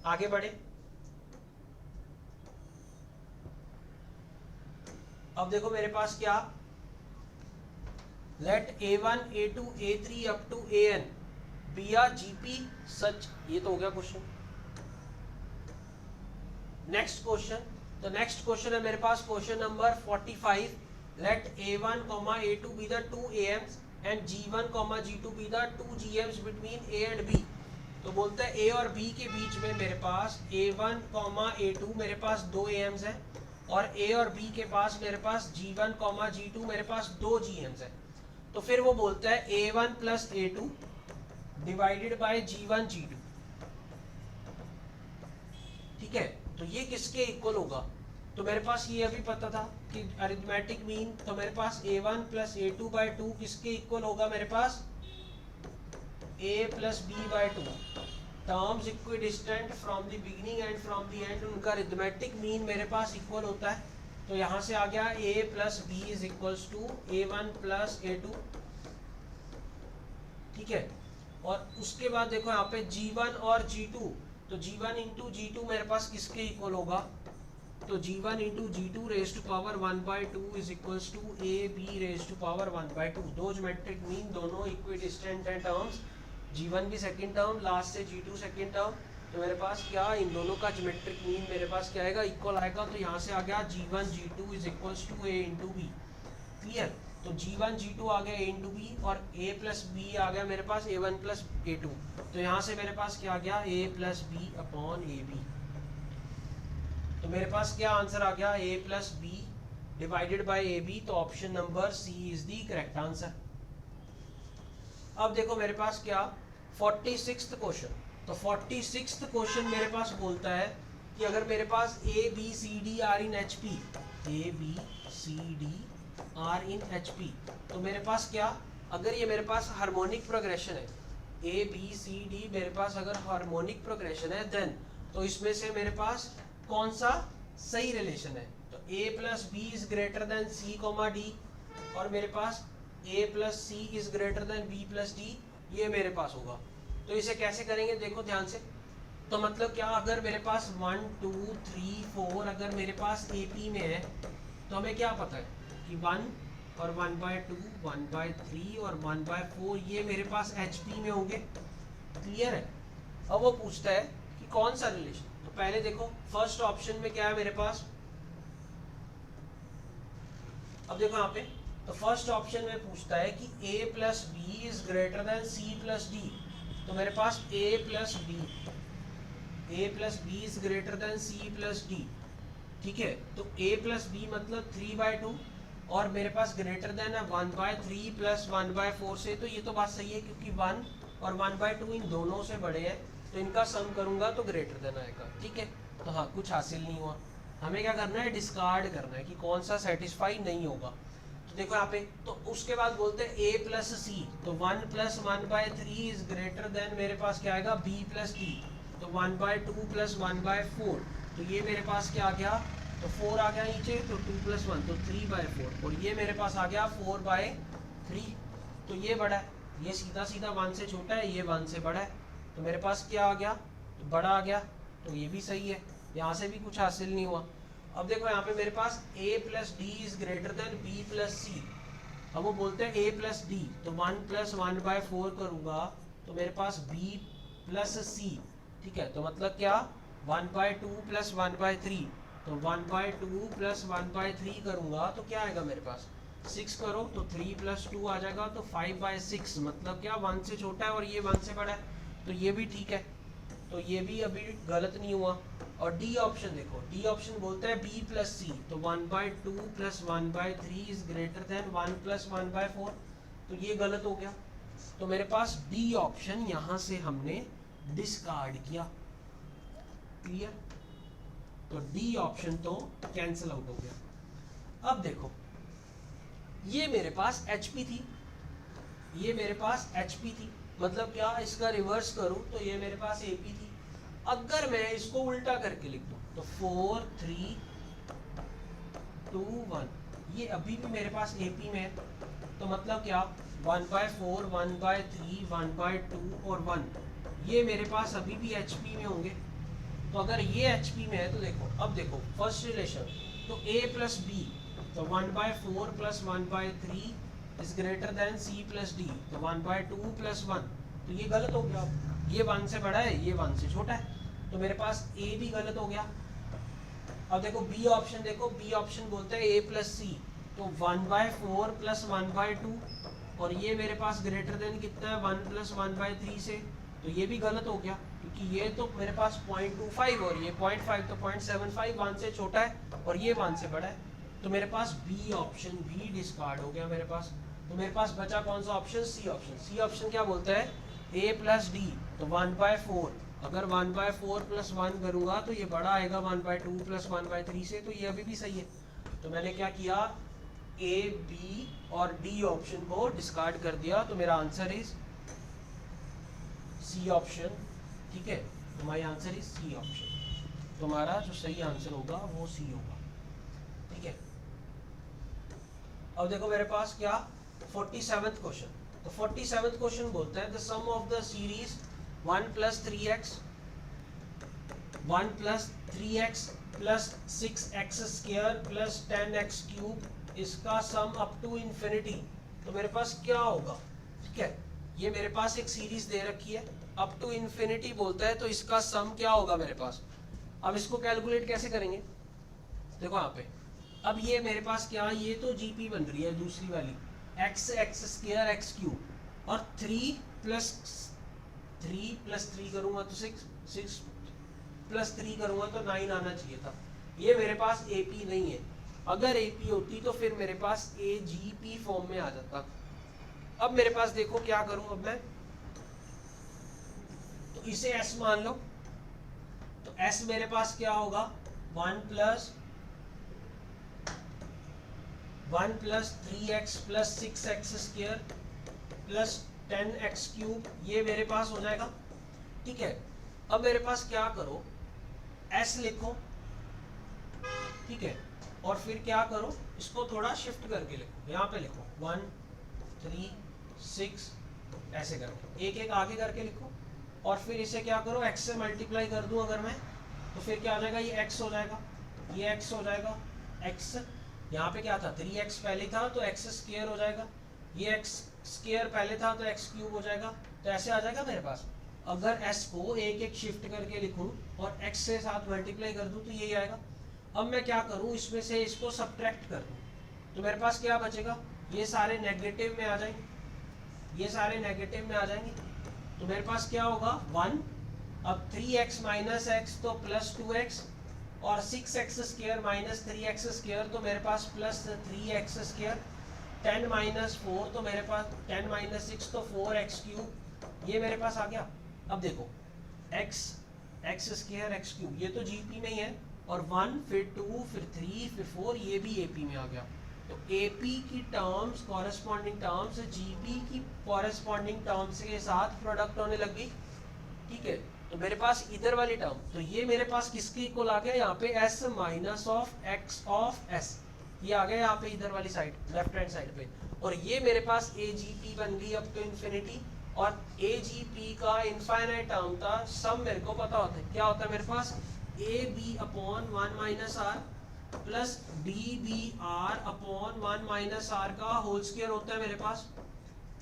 आगे बढ़े। अब देखो मेरे पास क्या, let A1 A2 A3 up to AN be a GP such, ये तो हो गया क्वेश्चन। नेक्स्ट क्वेश्चन, तो नेक्स्ट क्वेश्चन है मेरे पास question number 45, let A1, A2 be the 2 AMs and G1, G2 be the 2 GMs between A and B। तो बोलते हैं A और B के बीच में मेरे पास A1, A2 मेरे पास 2 AMs है, और A और B के पास मेरे पास G1, G2 मेरे पास 2 GMs है। तो फिर वो बोलता है A1 plus A2 divided by G1 G2, ठीक है। तो ये किसके इक्वल होगा, तो मेरे पास ये अभी पता था कि अरिथमेटिक मीन, तो मेरे पास A1 प्लस A2/2 किसके इक्वल होगा, मेरे पास A plus B/2, terms equidistant from the beginning and from the end, उनका अरिथमेटिक मीन मेरे पास इक्वल होता है। तो यहाँ से आ गया A plus B is equals to A1 plus A2, ठीक है। और उसके बाद देखो यहाँ पे G1 और G2, तो G1 इंटू G2 मेरे पास किसके इक्वल होगा, तो G1 into G2 raise to power 1/2 is equals to AB raise to power 1/2। दो ज्योमेट्रिक मीन दोनों इक्विडिस्टेंट हैं टर्म्स, G1 की सेकंड टर्म लास्ट से G2 सेकंड टर्म, तो मेरे पास क्या इन दोनों का ज्योमेट्रिक मीन मेरे पास क्या आएगा, इक्वल आएगा। तो यहाँ से आ गया G1 G2 is equals to A into B। Clear, तो G1 G2 आ गया A इंटू बी, और A प्लस बी आ गया मेरे पास A1 प्लस A2। तो यहाँ से मेरे पास क्या आ गया, A plus B upon A B. तो मेरे पास क्या आंसर आ गया, A plus B divided by A B. तो option number C is the correct answer. अब देखो मेरे पास क्या 46th क्वेश्चन। तो 46th क्वेश्चन मेरे पास बोलता है कि अगर मेरे पास A B C D are in H P, A B C D are in H P, तो मेरे पास क्या, अगर ये मेरे पास हार्मोनिक प्रोग्रेशन है, ए बी सी डी मेरे पास अगर हार्मोनिक प्रोग्रेशन है, देन तो इसमें से मेरे पास कौन सा सही रिलेशन है। तो A plus B is greater than C comma D, और मेरे पास A plus C is greater than B plus D, ये मेरे पास होगा। तो इसे कैसे करेंगे देखो ध्यान से। तो मतलब क्या, अगर मेरे पास 1 2 3 4 अगर मेरे पास ए पी में है, तो हमें क्या पता है कि 1 और 1/2 1/3 और 1/4 ये मेरे पास एच पी में होंगे। क्लियर है। अब वो पूछता है कि कौन सा रिलेशन। तो पहले देखो फर्स्ट ऑप्शन में क्या है मेरे पास, अब देखो यहाँ पे, तो फर्स्ट ऑप्शन में पूछता है कि a plus B is greater than C plus D. तो मेरे पास a plus B is greater than C plus D. ठीक है, तो a प्लस बी मतलब 3/2, और मेरे पास ग्रेटर देन है 1/3 प्लस 1/4 से। तो ये तो बात सही है, क्योंकि 1 और 1/2 इन दोनों से बड़े हैं, तो इनका सम करूंगा तो ग्रेटर देन आएगा। ठीक है, तो हाँ कुछ हासिल नहीं हुआ। हमें क्या करना है, डिस्कार्ड करना है कि कौन सा सेटिस्फाई नहीं होगा। तो देखो यहाँ पे, तो उसके बाद बोलते हैं a प्लस सी, तो 1 प्लस 1/3 इज ग्रेटर देन मेरे पास क्या आएगा b प्लस डी। तो 1/2 प्लस 1/4, तो ये मेरे पास क्या आ गया, तो 4 आ गया नीचे, तो 2 प्लस 1 तो 3/4, और ये मेरे पास आ गया 4/3। तो ये बड़ा है, ये सीधा सीधा 1 से छोटा है, ये 1 से बड़ा है। तो मेरे पास क्या आ गया, तो बड़ा आ गया। तो ये भी सही है, यहाँ से भी कुछ हासिल नहीं हुआ। अब देखो यहाँ पे मेरे पास a plus D is greater than b plus C. अब वो बोलते हैं a प्लस डी, तो 1 प्लस 1/4 करूँगा तो मेरे पास b प्लस सी। ठीक है, तो मतलब क्या 1/2 प्लस 1/3, तो 1/2 प्लस 1/3 करूँगा तो क्या आएगा मेरे पास 6 करो, तो 3 प्लस 2 आ जाएगा, तो 5/6। मतलब क्या 1 से छोटा है और ये 1 से बड़ा है, तो ये भी ठीक है। तो ये भी अभी गलत नहीं हुआ। और डी ऑप्शन देखो, डी ऑप्शन बोलता है b प्लस सी, तो 1/2 plus 1/3 is greater then 1 plus 1/4, तो ये गलत हो गया। तो मेरे पास डी ऑप्शन यहाँ से हमने डिस्कार्ड किया। क्लियर, तो डी ऑप्शन तो कैंसिल आउट हो गया। अब देखो ये मेरे पास HP थी, ये मेरे पास HP थी, मतलब क्या इसका रिवर्स करूं तो ये मेरे पास AP थी। अगर मैं इसको उल्टा करके लिख दूं तो 4 3 2 1, ये अभी भी मेरे पास AP में है। तो मतलब क्या 1/4 1/3 1/2 और 1, ये मेरे पास अभी भी HP में होंगे। तो अगर ये HP में है तो देखो, अब देखो फर्स्ट रिलेशन, तो A प्लस बी, तो 1/4 plus 1/3 is greater then C plus D, तो 1/2 प्लस 1, तो ये गलत हो गया। ये 1 से बड़ा है, ये 1 से छोटा है, तो मेरे पास A भी गलत हो गया। अब देखो B ऑप्शन, देखो B ऑप्शन बोलता है A प्लस सी, तो 1/4 प्लस 1/2, और ये मेरे पास ग्रेटर देन कितना है 1 प्लस 1/3 से, तो ये भी गलत हो गया, क्योंकि ये तो मेरे पास 0.25 और ये 0.5, तो 0.75 1 से छोटा है और ये 1 से बड़ा है। तो मेरे पास B ऑप्शन भी डिस्कार्ड हो गया मेरे पास। तो मेरे पास बचा कौन सा option, C option. C option क्या बोलता है, A प्लस डी, तो 1/4, अगर 1/4 प्लस 1 करूँगा तो ये बड़ा आएगा 1/2 प्लस 1/3 से, तो ये अभी भी सही है। तो मैंने क्या किया, A B और D ऑप्शन को डिस्कार्ड कर दिया, तो मेरा आंसर इज C ऑप्शन। ठीक है, तो my answer is C option. तुम्हारा जो सही आंसर होगा वो C होगा। ठीक है, अब देखो मेरे पास क्या 47th क्वेश्चन। तो 47th क्वेश्चन बोलता है the sum of the series 1 plus 3x 1 plus 3x plus 6x square plus 10x cube, इसका सम अप टू इन्फिनिटी। तो मेरे पास क्या होगा, ठीक है, ये मेरे पास एक सीरीज दे रखी है, अप टू इन्फिनिटी बोलता है, तो इसका सम क्या होगा मेरे पास। अब इसको कैलकुलेट कैसे करेंगे, देखो यहाँ पे, अब ये मेरे पास क्या, ये तो जीपी बन रही है दूसरी वाली, x x square x cube और 3 प्लस 3 करूंगा तो 6 प्लस 3 करूंगा तो 9 आना चाहिए था। ये मेरे पास AP नहीं है। अगर AP होती तो फिर मेरे पास AGP फॉर्म में आ जाता। अब मेरे पास देखो क्या करूं अब मैं, तो इसे S मान लो, तो S मेरे पास क्या होगा 1 plus 3x plus 6x square plus 10x cube, ये मेरे पास हो जाएगा। ठीक है, अब मेरे पास क्या करो, S लिखो, ठीक है, और फिर क्या करो, इसको थोड़ा शिफ्ट करके लिखो, यहाँ पे लिखो 1 3 6 ऐसे करके एक एक आगे करके लिखो, और फिर इसे क्या करो x से मल्टीप्लाई कर दूं अगर मैं, तो फिर क्या हो जाएगा, ये x हो जाएगा, ये x हो जाएगा, x यहाँ पे क्या था 3x पहले था तो x स्क्वायर हो जाएगा, ये x स्क्वायर पहले था तो x क्यूब हो जाएगा। तो ऐसे आ जाएगा मेरे पास। अगर s को एक एक शिफ्ट करके लिखूं और x से साथ मल्टीप्लाई कर दूं तो यही आएगा। अब मैं क्या करूं, इसमें से इसको सब्ट्रैक्ट कर दूं, तो मेरे पास क्या बचेगा, ये सारे नेगेटिव में आ जाएंगे, ये सारे नेगेटिव में आ जाएंगे, तो मेरे पास क्या होगा 1, अब 3x माइनस एक्स तो प्लस 2x, और 6x square minus 3x square तो मेरे पास प्लस 3x स्क्वायर, 10 माइनस 4 तो मेरे पास 10 माइनस 6 तो 4x क्यूब, ये मेरे पास आ गया। अब देखो x स्क्वायर x क्यूब ये तो GP में ही है, और 1 फिर 2 फिर 3 फिर 4 ये भी AP में आ गया। तो AP की टर्म्स कॉरेस्पॉन्डिंग टर्म्स GP की कॉरेस्पॉन्डिंग टर्म्स के साथ प्रोडक्ट होने लग गई। ठीक है, तो मेरे पास इधर वाली टर्म, तो ये मेरे पास किसके इक्वल आ गया, यहाँ पे s minus of x of s, ये आ गया यहाँ पे इधर वाली साइड लेफ्ट हैंड साइड पे, और ये मेरे पास AGP बन गई अप टू इन्फिनिटी, और AGP का इनफाइनाइट टर्म था, सब मेरे को पता होता है क्या होता है मेरे पास, AB upon 1 minus R plus DBR upon 1 minus R का होल स्क्वायर होता है मेरे पास।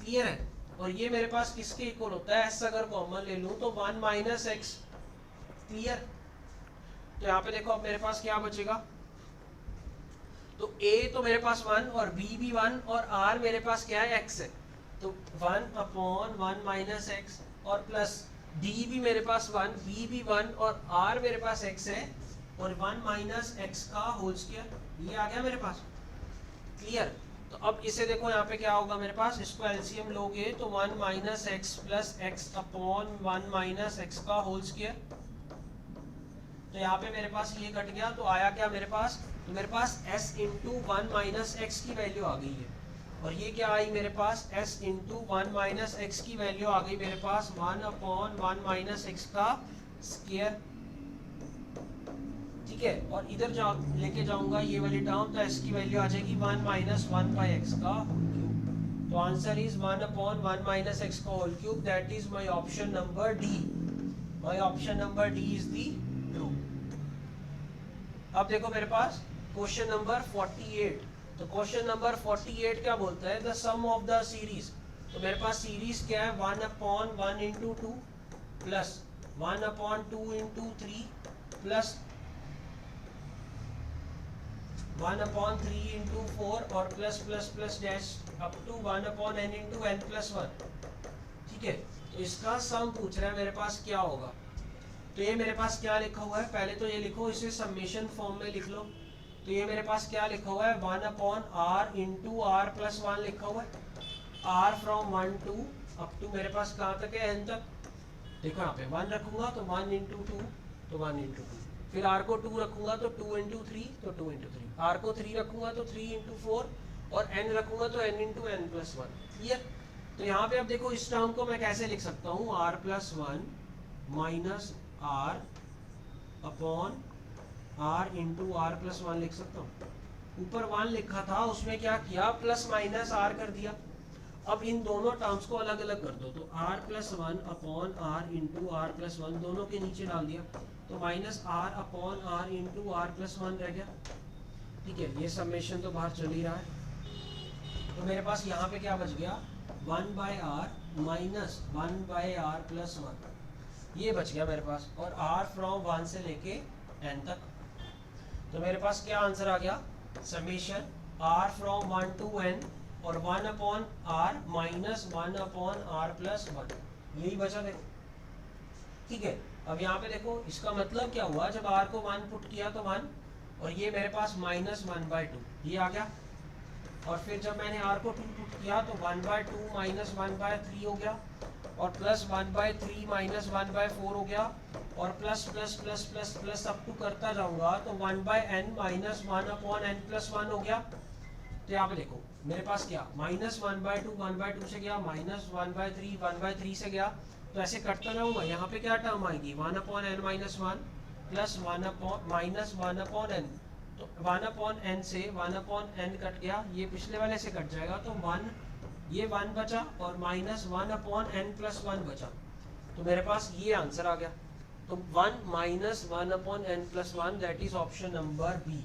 क्लियर है, और ये मेरे पास किसके इक्वल होता है, s अगर कॉमन ले लूं तो 1 माइनस एक्स। क्लियर, तो यहाँ पे देखो अब मेरे पास क्या बचेगा, तो a तो मेरे पास 1 और b भी 1 और r मेरे पास क्या है x है, तो 1 अपॉन 1 माइनस एक्स, और प्लस d भी मेरे पास 1, b भी 1 और r मेरे पास x है, और 1 माइनस एक्स का होल स्क्वायर, ये आ गया मेरे पास। क्लियर, तो अब इसे देखो यहाँ पे क्या होगा मेरे पास, इसको एलसीएम लोगे तो 1 minus x plus x upon 1 minus X का होल स्क्वायर, तो यहाँ पे मेरे पास ये कट गया, तो आया क्या मेरे पास, तो मेरे पास s इंटू 1 माइनस एक्स की वैल्यू आ गई है, और ये क्या आई मेरे पास, s इंटू 1 माइनस एक्स की वैल्यू आ गई मेरे पास 1 अपॉन 1 माइनस एक्स का स्क्वायर। ठीक है, और इधर लेके जाऊंगा ये वाली टर्म, तो s की वैल्यू आ जाएगी 1 माइनस 1 बाई एक्स का होल क्यूब, तो answer is 1 upon 1 minus X का whole cube, that is my option number D. My option number D is the true. अब देखो मेरे पास क्वेश्चन नंबर 48, तो क्वेश्चन नंबर 48 क्या बोलता है, the sum of the series, तो मेरे पास सीरीज क्या है 1 upon 1 into 2 plus 1 upon 2 into 3 plus 1 upon 3 into 4 और plus plus plus dash up to 1 upon n into n plus 1। ठीक है, तो इसका सम पूछ रहा है मेरे पास क्या होगा, तो ये मेरे पास क्या लिखा हुआ है, पहले तो ये लिखो, इसे समेशन फॉर्म में लिख लो, तो ये मेरे पास क्या लिखा हुआ है 1 upon r into r plus 1 लिखा हुआ है, r from 1 to up to मेरे पास कहाँ तक है n तक, देखो यहाँ पे 1 रखूंगा तो 1 इंटू 2 तो 1 इंटू 2, फिर r को 2 रखूंगा तो 2 इंटू 3 तो 2 इंटू 3, r को 3 रखूंगा तो 3 इंटू 4, और n रखूंगा तो n into n plus 1। Clear, तो यहाँ पे अब देखो इस टर्म को मैं कैसे लिख सकता हूँ, r plus 1 minus r upon r into r plus 1 लिख सकता हूँ। ऊपर 1 लिखा था, उसमें क्या किया, प्लस माइनस r कर दिया। अब इन दोनों टर्म्स को अलग अलग कर दो, तो r plus 1 upon r into r plus 1 दोनों के नीचे डाल दिया, तो minus r upon r into r plus 1 रह गया। ठीक है, ये समेशन तो बाहर चल ही रहा है, तो मेरे पास यहाँ पे क्या बच गया 1 by R minus 1 by R plus 1, ये बच गया मेरे पास, और r फ्रॉम 1 से लेके n तक, तो मेरे पास क्या आंसर आ गया, summation r from 1 to n और 1 upon R minus 1 upon R plus 1, यही बचा देखो, ठीक है। अब यहाँ पे देखो इसका मतलब क्या हुआ, जब r को 1 पुट किया तो 1, और ये मेरे पास माइनस 1/2 ये आ गया, और फिर जब मैंने r को 2 पुट किया तो 1/2 माइनस 1/3 हो गया, और प्लस 1/3 माइनस 1/4 हो गया, और plus plus plus plus plus up to करता जाऊंगा तो 1/n minus 1 upon n plus 1 हो गया। तो यहाँ पे देखो मेरे पास क्या माइनस 1/2 से गया, माइनस 1/3 से गया, तो ऐसे कटता जाऊंगा। यहाँ पे क्या टर्म आएगी 1 upon n minus 1 plus 1 upon minus 1 upon n, तो 1 अपॉन n से 1 अपॉन n कट गया, ये पिछले वाले से कट जाएगा, तो 1 ये 1 बचा और माइनस 1 अपॉन n प्लस 1 बचा, तो मेरे पास ये आंसर आ गया। तो 1 minus 1 upon n plus 1, that is option number B,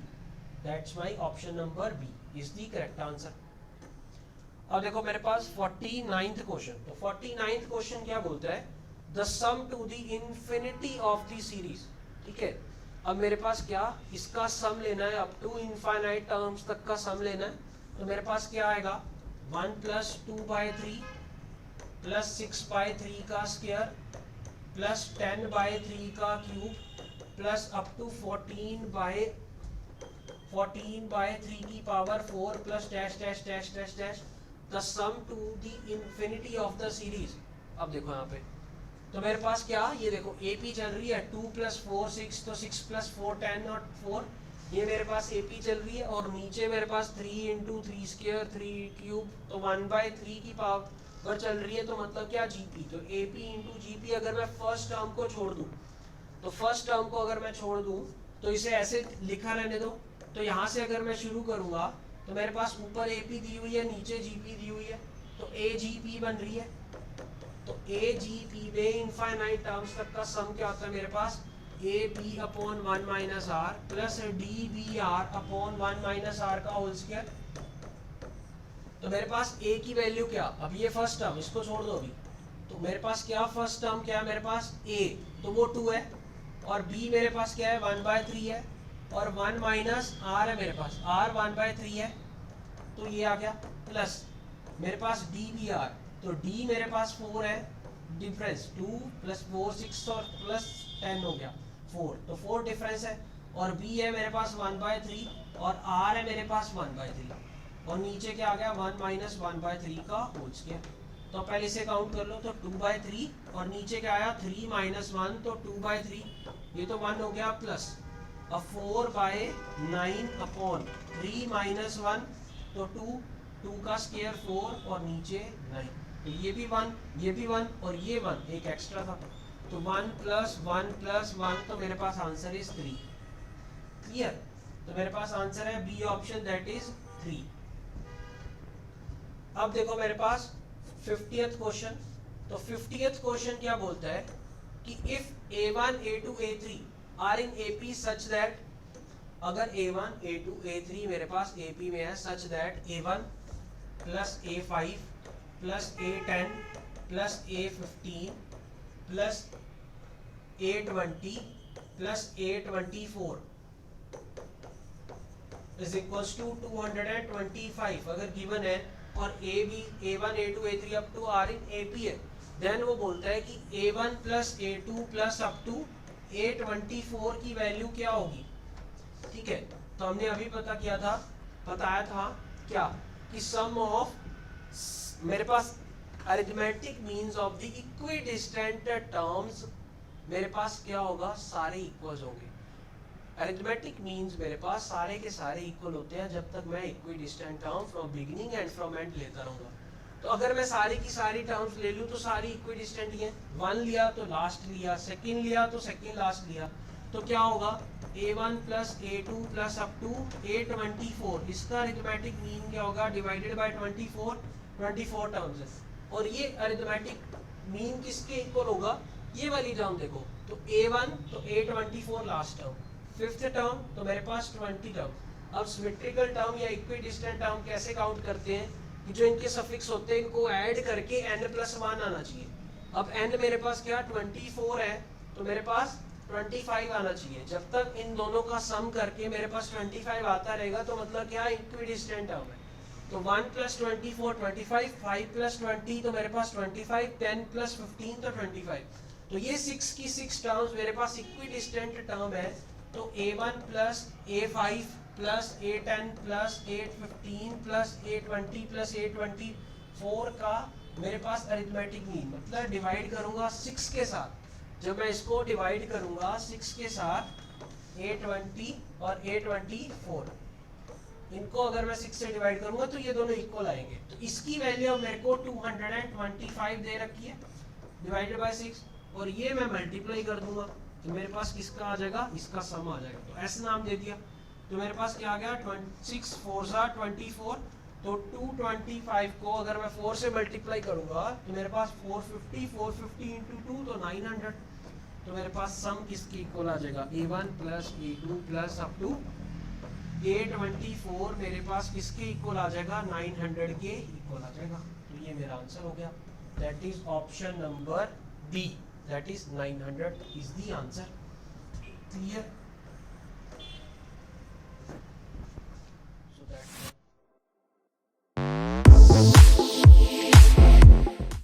that's my option number B is the correct answer. अब देखो मेरे पास 49th क्वेश्चन, तो 49th क्वेश्चन क्या बोलता है, the sum to the infinity of the series, ठीक है। अब मेरे पास क्या इसका सम लेना है, अप टू इनफाइनाइट टर्म्स तक का सम लेना है, तो मेरे पास क्या आएगा 1 प्लस 2/3 प्लस 6/3 का स्क्वायर प्लस 10/3 का क्यूब प्लस अप टू 14/3 की power 4 plus dash dash dash dash dash the sum to the infinity of the series. अब देखो यहाँ पे तो मेरे पास क्या, ये देखो AP चल रही है 2 + 4 6, तो 6 + 4 10 और 4, ये मेरे पास AP चल रही है, और नीचे मेरे पास 3 × 3² 3 क्यूब, तो 1/3 की पावर चल रही है, तो मतलब क्या GP, तो AP × GP। अगर मैं फर्स्ट टर्म को छोड़ दूं, तो फर्स्ट टर्म को अगर मैं छोड़ दूं तो इसे ऐसे लिखा रहने दो, तो यहाँ से अगर मैं शुरू करूंगा तो मेरे पास ऊपर AP दी हुई है, नीचे GP दी हुई है, तो AGP बन रही है। तो AGP में इनफाइनाइट टर्म्स तक का सम क्या होता है मेरे पास, AB upon 1 minus R plus DBR upon 1 minus R का होल स्क्वायर। तो मेरे पास A की वैल्यू क्या, अब ये फर्स्ट टर्म इसको छोड़ दो अभी, तो मेरे पास क्या फर्स्ट टर्म क्या है मेरे पास A, तो वो 2 है, और B मेरे पास क्या है 1/3 है, और 1 माइनस आर है मेरे पास, R 1/3 है, तो ये आ गया, प्लस मेरे पास DBR, तो D मेरे पास 4 है, डिफरेंस 2 + 4 6 और प्लस 10 हो गया 4, तो 4 डिफरेंस है, और B है मेरे पास 1/3 और R है मेरे पास 1/3, और नीचे क्या आ गया 1 माइनस 1/3 का होल स्क्वायर। तो पहले इसे काउंट कर लो, तो 2/3 और नीचे क्या आया 3 माइनस 1, तो 2/3, ये तो 1 हो गया, प्लस अब 4/9 अपॉन 3 माइनस 1, तो 2 का स्क्वायर 4 और नीचे 9, तो ये भी 1 ये भी 1 और ये 1 एक एक्स्ट्रा था, तो 1 + 1 + 1, तो मेरे पास आंसर इज 3। क्लियर, तो मेरे पास आंसर है बी ऑप्शन, दैट इज 3। अब देखो मेरे पास 50th क्वेश्चन, तो 50th क्वेश्चन क्या बोलता है कि if A1 A2 A3 are in AP such that, अगर A1 A2 A3 मेरे पास AP में है, such that A1 + A5 + A10 + A15 + A20 + A24 is equals to 225 अगर गिवन है, और A1 A2 A3 up to are in AP है, देन वो बोलता है कि A1 + A2 + up to A24 की वैल्यू क्या होगी। ठीक है, तो हमने अभी बताया था क्या कि सम ऑफ मेरे पास arithmetic means of the equidistant terms मेरे पास क्या होगा, सारे इक्वल्स होंगे। अरिथमेटिक मीन्स मेरे पास सारे के सारे इक्वल होते हैं जब तक मैं equidistant term from beginning and from and लेता रहूंगा। तो अगर मैं सारी की सारी टर्म्स ले लूँ तो सारी इक्विडिस्टेंट ही हैं, 1 लिया तो लास्ट लिया, सेकंड लिया तो सेकंड लास्ट लिया, तो क्या होगा A1 + A2 + up to A24, इसका अरिथमेटिक मीन क्या होगा, डिवाइडेड बाय 24 टर्म्स है। और ये अरिथमेटिक मीन किसके इक्वल होगा, ये वाली टर्म देखो, तो A1 तो A24 last term, 5th term तो मेरे पास 20 टर्म। अब सिमेट्रिकल टर्म या इक्विडिस्टेंट टर्म कैसे काउंट करते हैं कि जो इनके सफिक्स होते हैं इनको ऐड करके n+1 आना चाहिए। अब n मेरे पास क्या 24 है, तो मेरे पास 25 आना चाहिए। जब तक इन दोनों का सम करके मेरे पास 25 आता रहेगा तो मतलब क्या इक्विडिस्टेंट टर्म है। तो 1 प्लस 24 25, 5 प्लस 20 तो मेरे पास 25, 10 प्लस 15 तो 25। तो ये 6 की 6 टर्म्स मेरे पास इक्विडिस्टेंट टर्म है। तो a1 plus a5 plus a10 plus a15 plus a20 plus a24 का मेरे पास अरिथमेटिक मीन, मतलब डिवाइड करूंगा 6 के साथ। जब मैं इसको डिवाइड करूंगा 6 के साथ a20 और a24, इनको अगर मैं 6 से डिवाइड करूंगा तो ये दोनों इक्वल आएंगे। तो इसकी वैल्यू मेरे को 225 दे रखी है डिवाइडेड बाय 6, और ये मैं मल्टीप्लाई कर दूंगा तो मेरे पास किसका आ जाएगा, इसका सम आ जाएगा। तो ऐसा नाम दे दिया। तो मेरे पास क्या आ गया, 6 4 24, तो 225 को अगर मैं 4 से मल्टीप्लाई करूंगा तो मेरे पास 450 इंटू 2 तो 900। तो मेरे पास सम किसकी इक्वल आ जाएगा, a1 plus a2 plus up to a24 मेरे पास किसके इक्वल आ जाएगा, 900 के इक्वल आ जाएगा। तो ये मेरा आंसर हो गया। That is option number D, that is 900 is the answer. Clear.